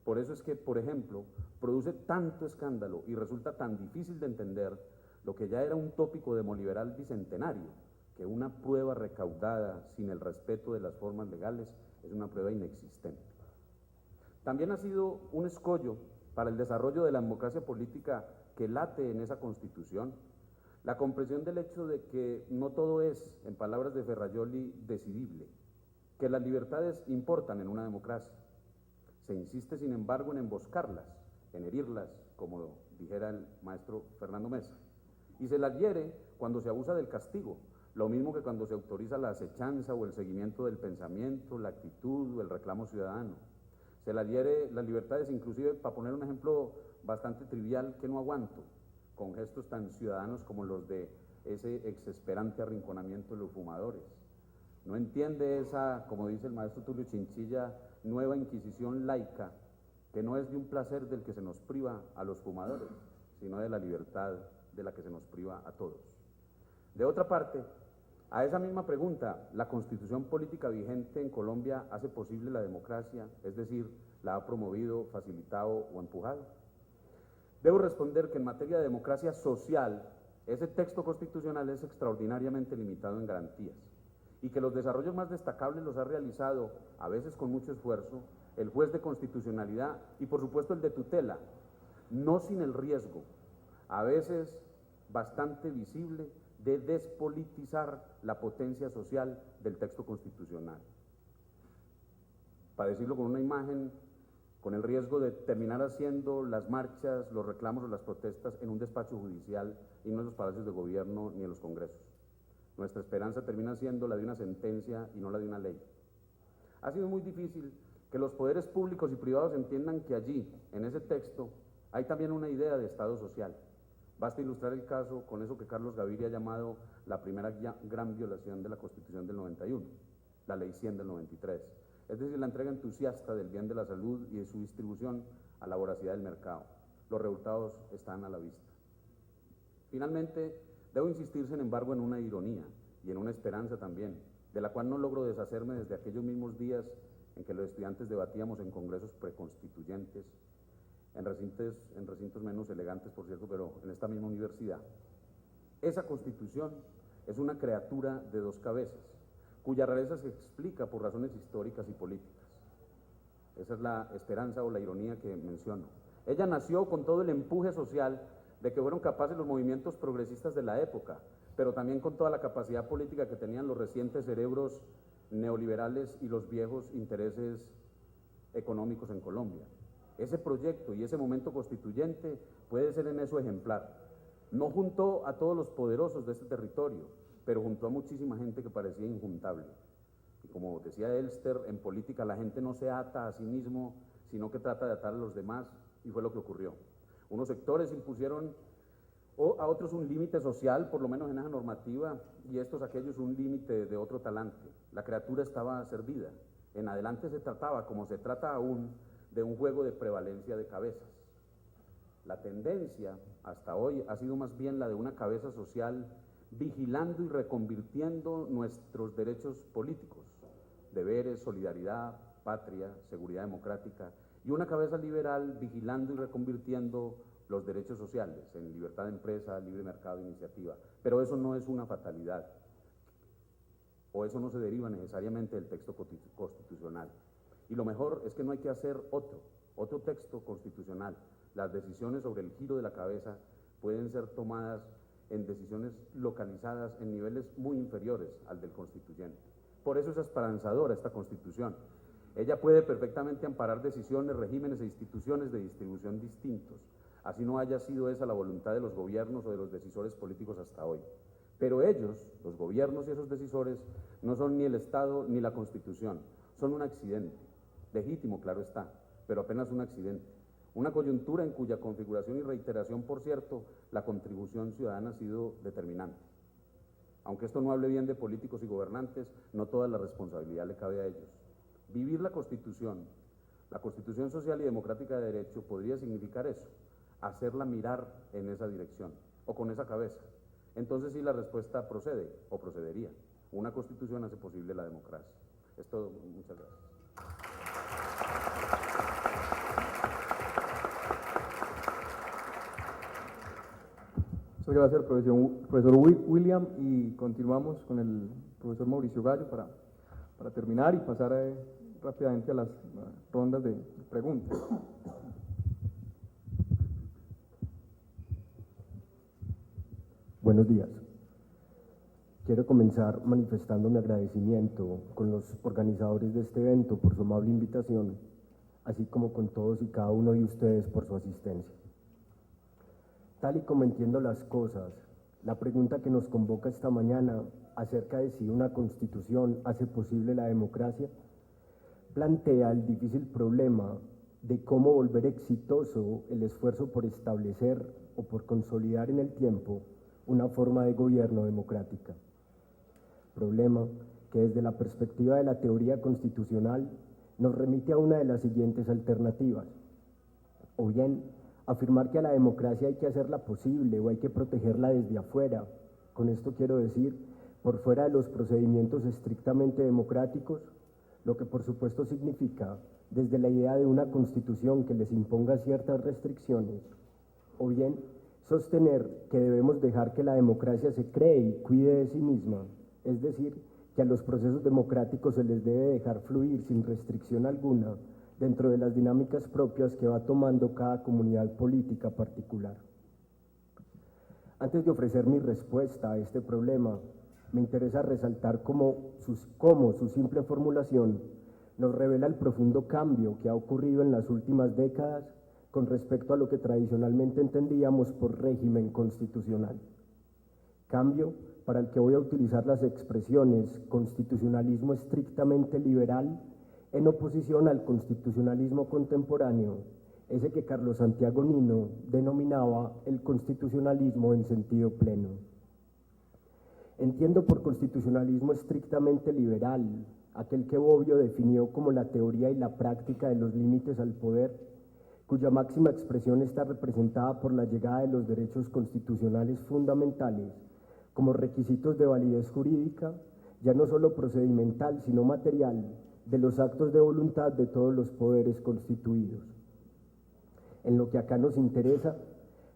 Por eso es que, por ejemplo, produce tanto escándalo y resulta tan difícil de entender lo que ya era un tópico demoliberal bicentenario, que una prueba recaudada sin el respeto de las formas legales es una prueba inexistente. También ha sido un escollo para el desarrollo de la democracia política que late en esa Constitución la comprensión del hecho de que no todo es, en palabras de Ferrajoli, decidible, que las libertades importan en una democracia. Se insiste, sin embargo, en emboscarlas, en herirlas, como dijera el maestro Fernando Mesa, y se las hiere cuando se abusa del castigo, lo mismo que cuando se autoriza la acechanza o el seguimiento del pensamiento, la actitud o el reclamo ciudadano. Se las hiere las libertades, inclusive, para poner un ejemplo bastante trivial que no aguanto, con gestos tan ciudadanos como los de ese exesperante arrinconamiento de los fumadores. No entiende esa, como dice el maestro Tulio Chinchilla, nueva inquisición laica, que no es de un placer del que se nos priva a los fumadores, sino de la libertad de la que se nos priva a todos. De otra parte, a esa misma pregunta, ¿la constitución política vigente en Colombia hace posible la democracia? Es decir, ¿la ha promovido, facilitado o empujado? Debo responder que en materia de democracia social, ese texto constitucional es extraordinariamente limitado en garantías y que los desarrollos más destacables los ha realizado, a veces con mucho esfuerzo, el juez de constitucionalidad y por supuesto el de tutela, no sin el riesgo, a veces bastante visible, de despolitizar la potencia social del texto constitucional. Para decirlo con una imagen, con el riesgo de terminar haciendo las marchas, los reclamos o las protestas en un despacho judicial y no en los palacios de gobierno ni en los congresos. Nuestra esperanza termina siendo la de una sentencia y no la de una ley. Ha sido muy difícil que los poderes públicos y privados entiendan que allí, en ese texto, hay también una idea de Estado social. Basta ilustrar el caso con eso que Carlos Gaviria ha llamado la primera gran violación de la Constitución del 91, la Ley 100 del 93, es decir, la entrega entusiasta del bien de la salud y de su distribución a la voracidad del mercado. Los resultados están a la vista. Finalmente, debo insistir, sin embargo, en una ironía y en una esperanza también, de la cual no logro deshacerme desde aquellos mismos días en que los estudiantes debatíamos en congresos preconstituyentes, en recintos menos elegantes, por cierto, pero en esta misma universidad. Esa Constitución es una criatura de dos cabezas, cuya rareza se explica por razones históricas y políticas. Esa es la esperanza o la ironía que menciono. Ella nació con todo el empuje social de que fueron capaces los movimientos progresistas de la época, pero también con toda la capacidad política que tenían los recientes cerebros neoliberales y los viejos intereses económicos en Colombia. Ese proyecto y ese momento constituyente puede ser en eso ejemplar. No juntó a todos los poderosos de este territorio, pero juntó a muchísima gente que parecía injuntable. Y como decía Elster, en política la gente no se ata a sí mismo, sino que trata de atar a los demás, y fue lo que ocurrió. Unos sectores impusieron a otros un límite social, por lo menos en esa normativa, y estos aquellos un límite de otro talante. La criatura estaba servida. En adelante se trataba, como se trata aún, de un juego de prevalencia de cabezas. La tendencia hasta hoy ha sido más bien la de una cabeza social vigilando y reconvirtiendo nuestros derechos políticos, deberes, solidaridad, patria, seguridad democrática, y una cabeza liberal vigilando y reconvirtiendo los derechos sociales en libertad de empresa, libre mercado e iniciativa. Pero eso no es una fatalidad, o eso no se deriva necesariamente del texto constitucional. Y lo mejor es que no hay que hacer otro texto constitucional. Las decisiones sobre el giro de la cabeza pueden ser tomadas en decisiones localizadas en niveles muy inferiores al del constituyente. Por eso es esperanzadora esta Constitución. Ella puede perfectamente amparar decisiones, regímenes e instituciones de distribución distintos, así no haya sido esa la voluntad de los gobiernos o de los decisores políticos hasta hoy. Pero ellos, los gobiernos y esos decisores, no son ni el Estado ni la Constitución, son un accidente, legítimo, claro está, pero apenas un accidente. Una coyuntura en cuya configuración y reiteración, por cierto, la contribución ciudadana ha sido determinante. Aunque esto no hable bien de políticos y gobernantes, no toda la responsabilidad le cabe a ellos. Vivir la Constitución social y democrática de derecho, podría significar eso, hacerla mirar en esa dirección, o con esa cabeza. Entonces sí, la respuesta procede, o procedería. Una Constitución hace posible la democracia. Es todo, muchas gracias. Muchas gracias al profesor William, y continuamos con el profesor Mauricio Gallo para terminar y pasar rápidamente a las rondas de preguntas. Buenos días. Quiero comenzar manifestando mi agradecimiento con los organizadores de este evento por su amable invitación, así como con todos y cada uno de ustedes por su asistencia. Tal y como entiendo las cosas, la pregunta que nos convoca esta mañana acerca de si una constitución hace posible la democracia, plantea el difícil problema de cómo volver exitoso el esfuerzo por establecer o por consolidar en el tiempo una forma de gobierno democrática. Problema que desde la perspectiva de la teoría constitucional nos remite a una de las siguientes alternativas: o bien afirmar que a la democracia hay que hacerla posible o hay que protegerla desde afuera. Con esto quiero decir, por fuera de los procedimientos estrictamente democráticos, lo que por supuesto significa desde la idea de una constitución que les imponga ciertas restricciones, o bien sostener que debemos dejar que la democracia se cree y cuide de sí misma, es decir, que a los procesos democráticos se les debe dejar fluir sin restricción alguna dentro de las dinámicas propias que va tomando cada comunidad política particular. Antes de ofrecer mi respuesta a este problema, me interesa resaltar cómo su simple formulación nos revela el profundo cambio que ha ocurrido en las últimas décadas con respecto a lo que tradicionalmente entendíamos por régimen constitucional. Cambio para el que voy a utilizar las expresiones constitucionalismo estrictamente liberal en oposición al constitucionalismo contemporáneo, ese que Carlos Santiago Nino denominaba el constitucionalismo en sentido pleno. Entiendo por constitucionalismo estrictamente liberal aquel que Bobbio definió como la teoría y la práctica de los límites al poder, cuya máxima expresión está representada por la llegada de los derechos constitucionales fundamentales como requisitos de validez jurídica, ya no solo procedimental, sino material, de los actos de voluntad de todos los poderes constituidos. En lo que acá nos interesa,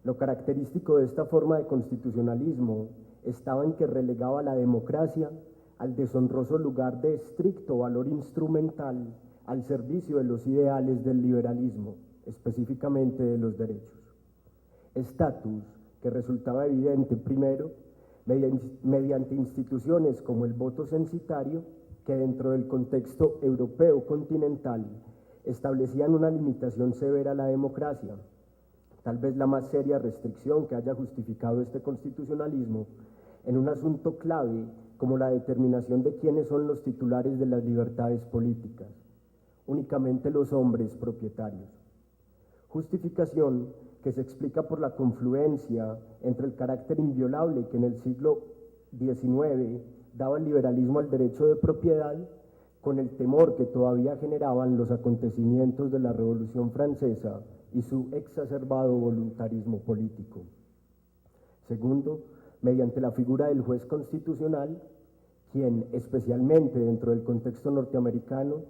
lo característico de esta forma de constitucionalismo estaba en que relegaba a la democracia al deshonroso lugar de estricto valor instrumental al servicio de los ideales del liberalismo, específicamente de los derechos. Estatus que resultaba evidente primero mediante instituciones como el voto censitario, que dentro del contexto europeo continental establecían una limitación severa a la democracia, tal vez la más seria restricción que haya justificado este constitucionalismo en un asunto clave como la determinación de quiénes son los titulares de las libertades políticas, únicamente los hombres propietarios. Justificación que se explica por la confluencia entre el carácter inviolable que en el siglo XIX daba el liberalismo al derecho de propiedad con el temor que todavía generaban los acontecimientos de la Revolución Francesa y su exacerbado voluntarismo político. Segundo, mediante la figura del juez constitucional, quien, especialmente dentro del contexto norteamericano,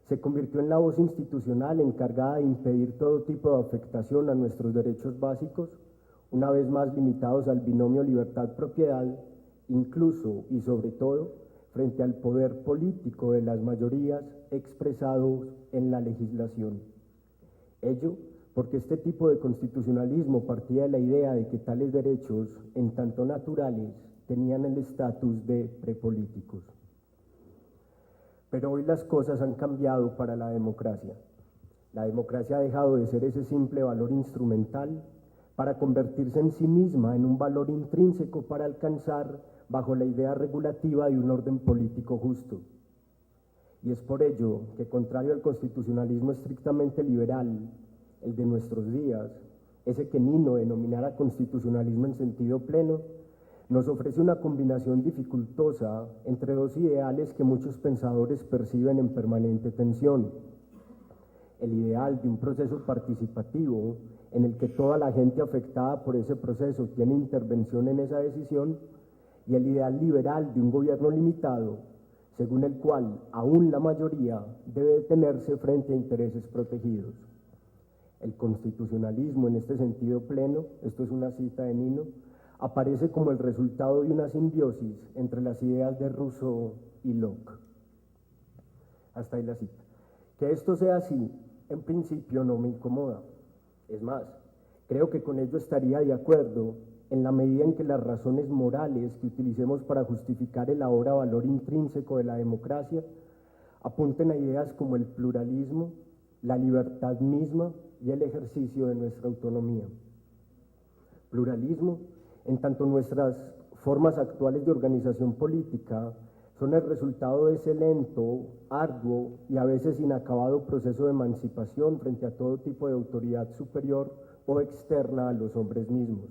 se convirtió en la voz institucional encargada de impedir todo tipo de afectación a nuestros derechos básicos, una vez más limitados al binomio libertad-propiedad, incluso y sobre todo frente al poder político de las mayorías expresados en la legislación. Ello porque este tipo de constitucionalismo partía de la idea de que tales derechos, en tanto naturales, tenían el estatus de prepolíticos. Pero hoy las cosas han cambiado para la democracia. La democracia ha dejado de ser ese simple valor instrumental para convertirse en sí misma en un valor intrínseco para alcanzar bajo la idea regulativa de un orden político justo. Y es por ello que, contrario al constitucionalismo estrictamente liberal, el de nuestros días, ese que Nino denominara constitucionalismo en sentido pleno, nos ofrece una combinación dificultosa entre dos ideales que muchos pensadores perciben en permanente tensión. El ideal de un proceso participativo en el que toda la gente afectada por ese proceso tiene intervención en esa decisión, y el ideal liberal de un gobierno limitado, según el cual aún la mayoría debe detenerse frente a intereses protegidos. El constitucionalismo en este sentido pleno, esto es una cita de Nino, aparece como el resultado de una simbiosis entre las ideas de Rousseau y Locke. Hasta ahí la cita. Que esto sea así, en principio no me incomoda. Es más, creo que con ello estaría de acuerdo en la medida en que las razones morales que utilicemos para justificar el ahora valor intrínseco de la democracia apunten a ideas como el pluralismo, la libertad misma y el ejercicio de nuestra autonomía. Pluralismo, en tanto nuestras formas actuales de organización política son el resultado de ese lento, arduo y a veces inacabado proceso de emancipación frente a todo tipo de autoridad superior o externa a los hombres mismos.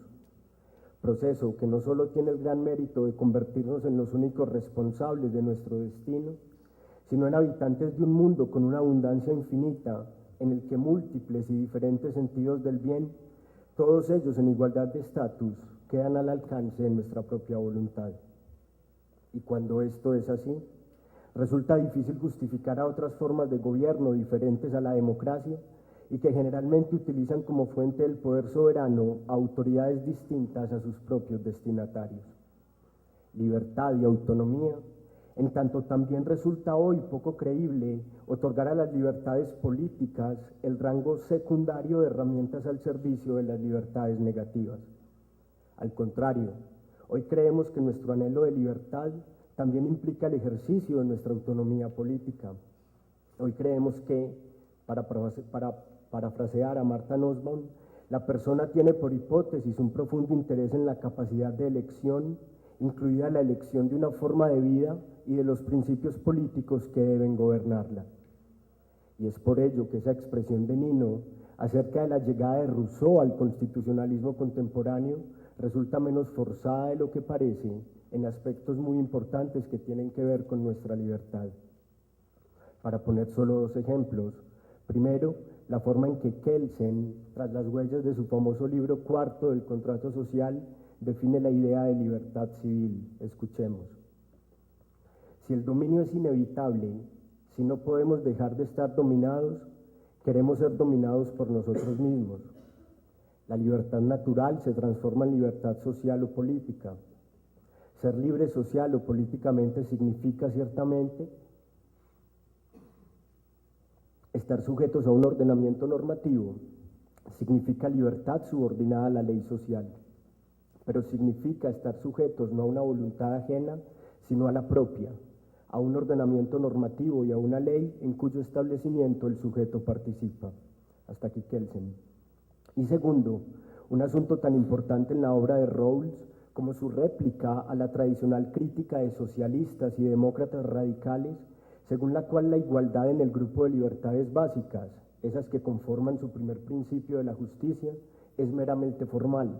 Proceso que no solo tiene el gran mérito de convertirnos en los únicos responsables de nuestro destino, sino en habitantes de un mundo con una abundancia infinita en el que múltiples y diferentes sentidos del bien, todos ellos en igualdad de estatus, quedan al alcance de nuestra propia voluntad. Y cuando esto es así, resulta difícil justificar a otras formas de gobierno diferentes a la democracia y que generalmente utilizan como fuente del poder soberano a autoridades distintas a sus propios destinatarios. Libertad y autonomía, en tanto también resulta hoy poco creíble otorgar a las libertades políticas el rango secundario de herramientas al servicio de las libertades negativas. Al contrario, hoy creemos que nuestro anhelo de libertad también implica el ejercicio de nuestra autonomía política. Hoy creemos que, para parafrasear a Martha Nussbaum, la persona tiene por hipótesis un profundo interés en la capacidad de elección, incluida la elección de una forma de vida y de los principios políticos que deben gobernarla. Y es por ello que esa expresión de Nino acerca de la llegada de Rousseau al constitucionalismo contemporáneo resulta menos forzada de lo que parece en aspectos muy importantes que tienen que ver con nuestra libertad. Para poner solo dos ejemplos, primero, la forma en que Kelsen, tras las huellas de su famoso libro cuarto del contrato social, define la idea de libertad civil. Escuchemos. Si el dominio es inevitable, si no podemos dejar de estar dominados, queremos ser dominados por nosotros mismos. La libertad natural se transforma en libertad social o política. Ser libre social o políticamente significa ciertamente estar sujetos a un ordenamiento normativo, significa libertad subordinada a la ley social, pero significa estar sujetos no a una voluntad ajena, sino a la propia, a un ordenamiento normativo y a una ley en cuyo establecimiento el sujeto participa. Hasta aquí Kelsen. Y segundo, un asunto tan importante en la obra de Rawls como su réplica a la tradicional crítica de socialistas y demócratas radicales, según la cual la igualdad en el grupo de libertades básicas, esas que conforman su primer principio de la justicia, es meramente formal.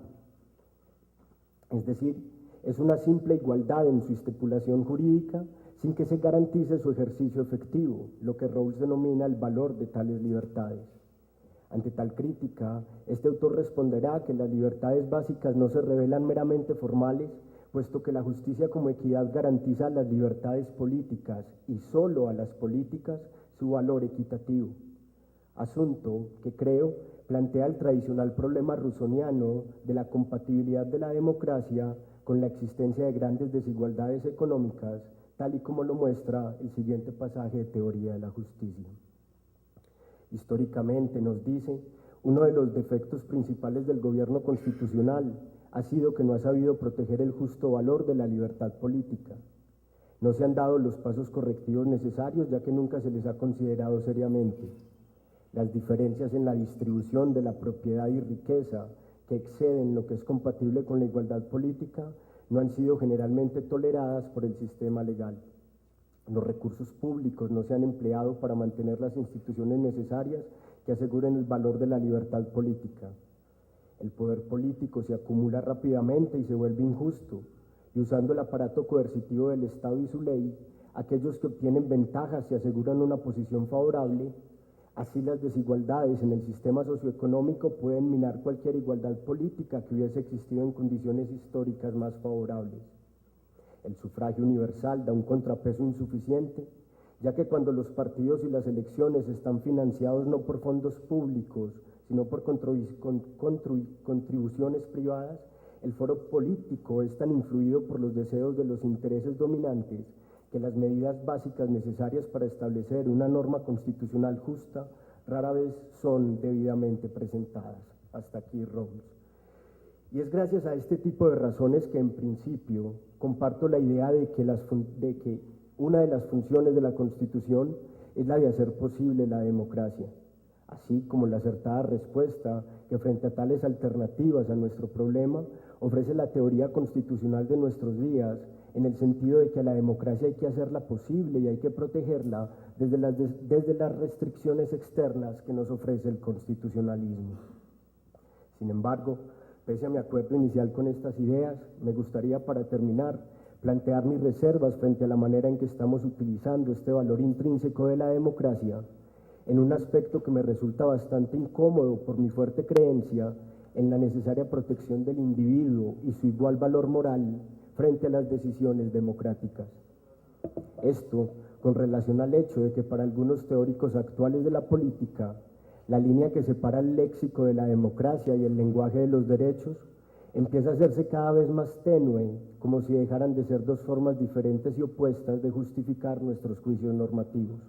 Es decir, es una simple igualdad en su estipulación jurídica sin que se garantice su ejercicio efectivo, lo que Rawls denomina el valor de tales libertades. Ante tal crítica, este autor responderá que las libertades básicas no se revelan meramente formales, puesto que la justicia como equidad garantiza a las libertades políticas y solo a las políticas su valor equitativo. Asunto que creo plantea el tradicional problema rusoniano de la compatibilidad de la democracia con la existencia de grandes desigualdades económicas, tal y como lo muestra el siguiente pasaje de Teoría de la Justicia. Históricamente, nos dice, uno de los defectos principales del gobierno constitucional ha sido que no ha sabido proteger el justo valor de la libertad política. No se han dado los pasos correctivos necesarios, ya que nunca se les ha considerado seriamente. Las diferencias en la distribución de la propiedad y riqueza, que exceden lo que es compatible con la igualdad política, no han sido generalmente toleradas por el sistema legal. Los recursos públicos no se han empleado para mantener las instituciones necesarias que aseguren el valor de la libertad política. El poder político se acumula rápidamente y se vuelve injusto, y usando el aparato coercitivo del Estado y su ley, aquellos que obtienen ventajas se aseguran una posición favorable. Así las desigualdades en el sistema socioeconómico pueden minar cualquier igualdad política que hubiese existido en condiciones históricas más favorables. El sufragio universal da un contrapeso insuficiente, ya que cuando los partidos y las elecciones están financiados no por fondos públicos, sino por contribuciones privadas, el foro político es tan influido por los deseos de los intereses dominantes que las medidas básicas necesarias para establecer una norma constitucional justa rara vez son debidamente presentadas. Hasta aquí Rawls. Y es gracias a este tipo de razones que en principio comparto la idea de que una de las funciones de la Constitución es la de hacer posible la democracia, así como la acertada respuesta que frente a tales alternativas a nuestro problema ofrece la teoría constitucional de nuestros días, en el sentido de que a la democracia hay que hacerla posible y hay que protegerla desde las restricciones externas que nos ofrece el constitucionalismo. Sin embargo, pese a mi acuerdo inicial con estas ideas, me gustaría, para terminar, plantear mis reservas frente a la manera en que estamos utilizando este valor intrínseco de la democracia, en un aspecto que me resulta bastante incómodo por mi fuerte creencia en la necesaria protección del individuo y su igual valor moral frente a las decisiones democráticas. Esto con relación al hecho de que para algunos teóricos actuales de la política, la línea que separa el léxico de la democracia y el lenguaje de los derechos empieza a hacerse cada vez más tenue, como si dejaran de ser dos formas diferentes y opuestas de justificar nuestros juicios normativos,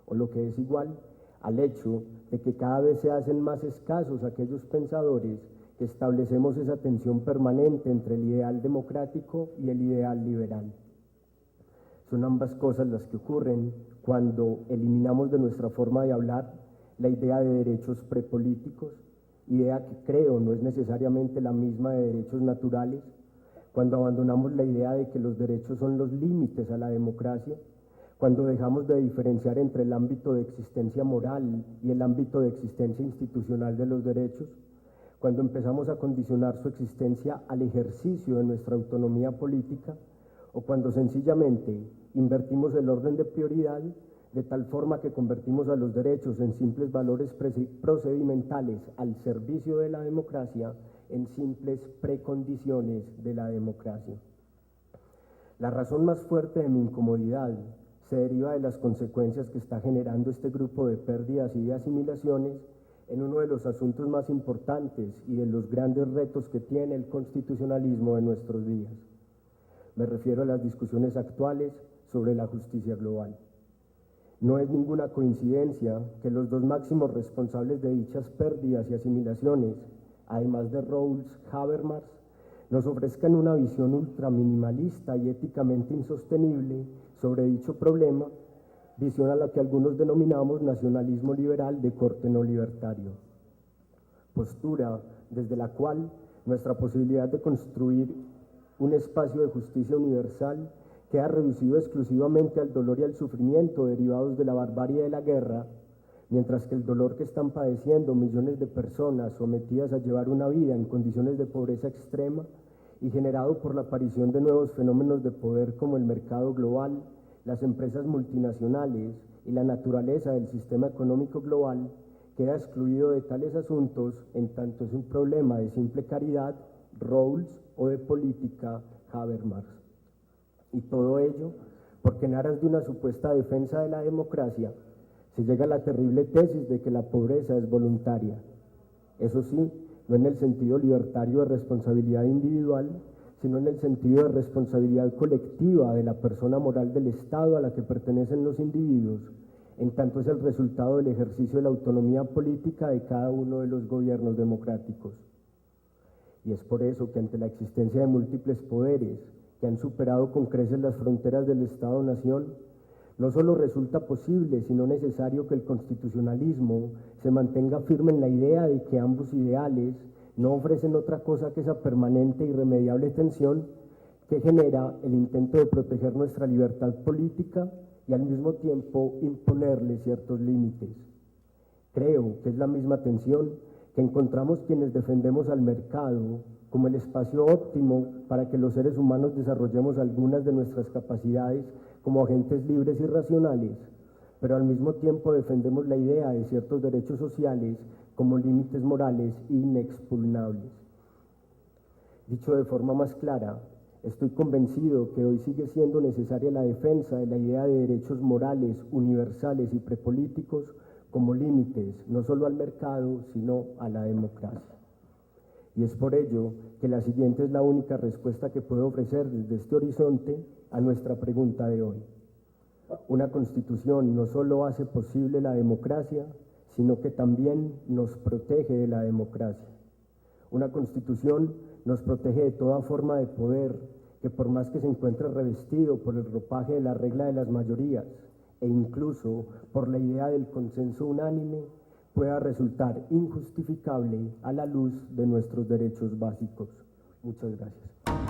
o lo que es igual, al hecho de que cada vez se hacen más escasos aquellos pensadores que establecemos esa tensión permanente entre el ideal democrático y el ideal liberal. Son ambas cosas las que ocurren cuando eliminamos de nuestra forma de hablar la idea de derechos prepolíticos, idea que creo no es necesariamente la misma de derechos naturales, cuando abandonamos la idea de que los derechos son los límites a la democracia, cuando dejamos de diferenciar entre el ámbito de existencia moral y el ámbito de existencia institucional de los derechos, cuando empezamos a condicionar su existencia al ejercicio de nuestra autonomía política, o cuando sencillamente invertimos el orden de prioridad de tal forma que convertimos a los derechos en simples valores procedimentales al servicio de la democracia, en simples precondiciones de la democracia. La razón más fuerte de mi incomodidad se deriva de las consecuencias que está generando este grupo de pérdidas y de asimilaciones en uno de los asuntos más importantes y de los grandes retos que tiene el constitucionalismo de nuestros días. Me refiero a las discusiones actuales sobre la justicia global. No es ninguna coincidencia que los dos máximos responsables de dichas pérdidas y asimilaciones, además de Rawls, Habermas, nos ofrezcan una visión ultraminimalista y éticamente insostenible sobre dicho problema, visión a la que algunos denominamos nacionalismo liberal de corte no libertario. Postura desde la cual nuestra posibilidad de construir un espacio de justicia universal queda reducido exclusivamente al dolor y al sufrimiento derivados de la barbarie de la guerra, mientras que el dolor que están padeciendo millones de personas sometidas a llevar una vida en condiciones de pobreza extrema y generado por la aparición de nuevos fenómenos de poder como el mercado global, las empresas multinacionales y la naturaleza del sistema económico global, queda excluido de tales asuntos en tanto es un problema de simple caridad, Rawls, o de política, Habermas. Y todo ello porque en aras de una supuesta defensa de la democracia se llega a la terrible tesis de que la pobreza es voluntaria. Eso sí, no en el sentido libertario de responsabilidad individual, sino en el sentido de responsabilidad colectiva de la persona moral del Estado a la que pertenecen los individuos, en tanto es el resultado del ejercicio de la autonomía política de cada uno de los gobiernos democráticos. Y es por eso que ante la existencia de múltiples poderes que han superado con creces las fronteras del Estado-Nación, no solo resulta posible, sino necesario que el constitucionalismo se mantenga firme en la idea de que ambos ideales no ofrecen otra cosa que esa permanente e irremediable tensión que genera el intento de proteger nuestra libertad política y al mismo tiempo imponerle ciertos límites. Creo que es la misma tensión que encontramos quienes defendemos al mercado como el espacio óptimo para que los seres humanos desarrollemos algunas de nuestras capacidades como agentes libres y racionales, pero al mismo tiempo defendemos la idea de ciertos derechos sociales como límites morales inexpugnables. Dicho de forma más clara, estoy convencido que hoy sigue siendo necesaria la defensa de la idea de derechos morales universales y prepolíticos como límites no solo al mercado, sino a la democracia. Y es por ello que la siguiente es la única respuesta que puedo ofrecer desde este horizonte a nuestra pregunta de hoy. Una constitución no solo hace posible la democracia, sino que también nos protege de la democracia. Una constitución nos protege de toda forma de poder que por más que se encuentre revestido por el ropaje de la regla de las mayorías e incluso por la idea del consenso unánime, pueda resultar injustificable a la luz de nuestros derechos básicos. Muchas gracias.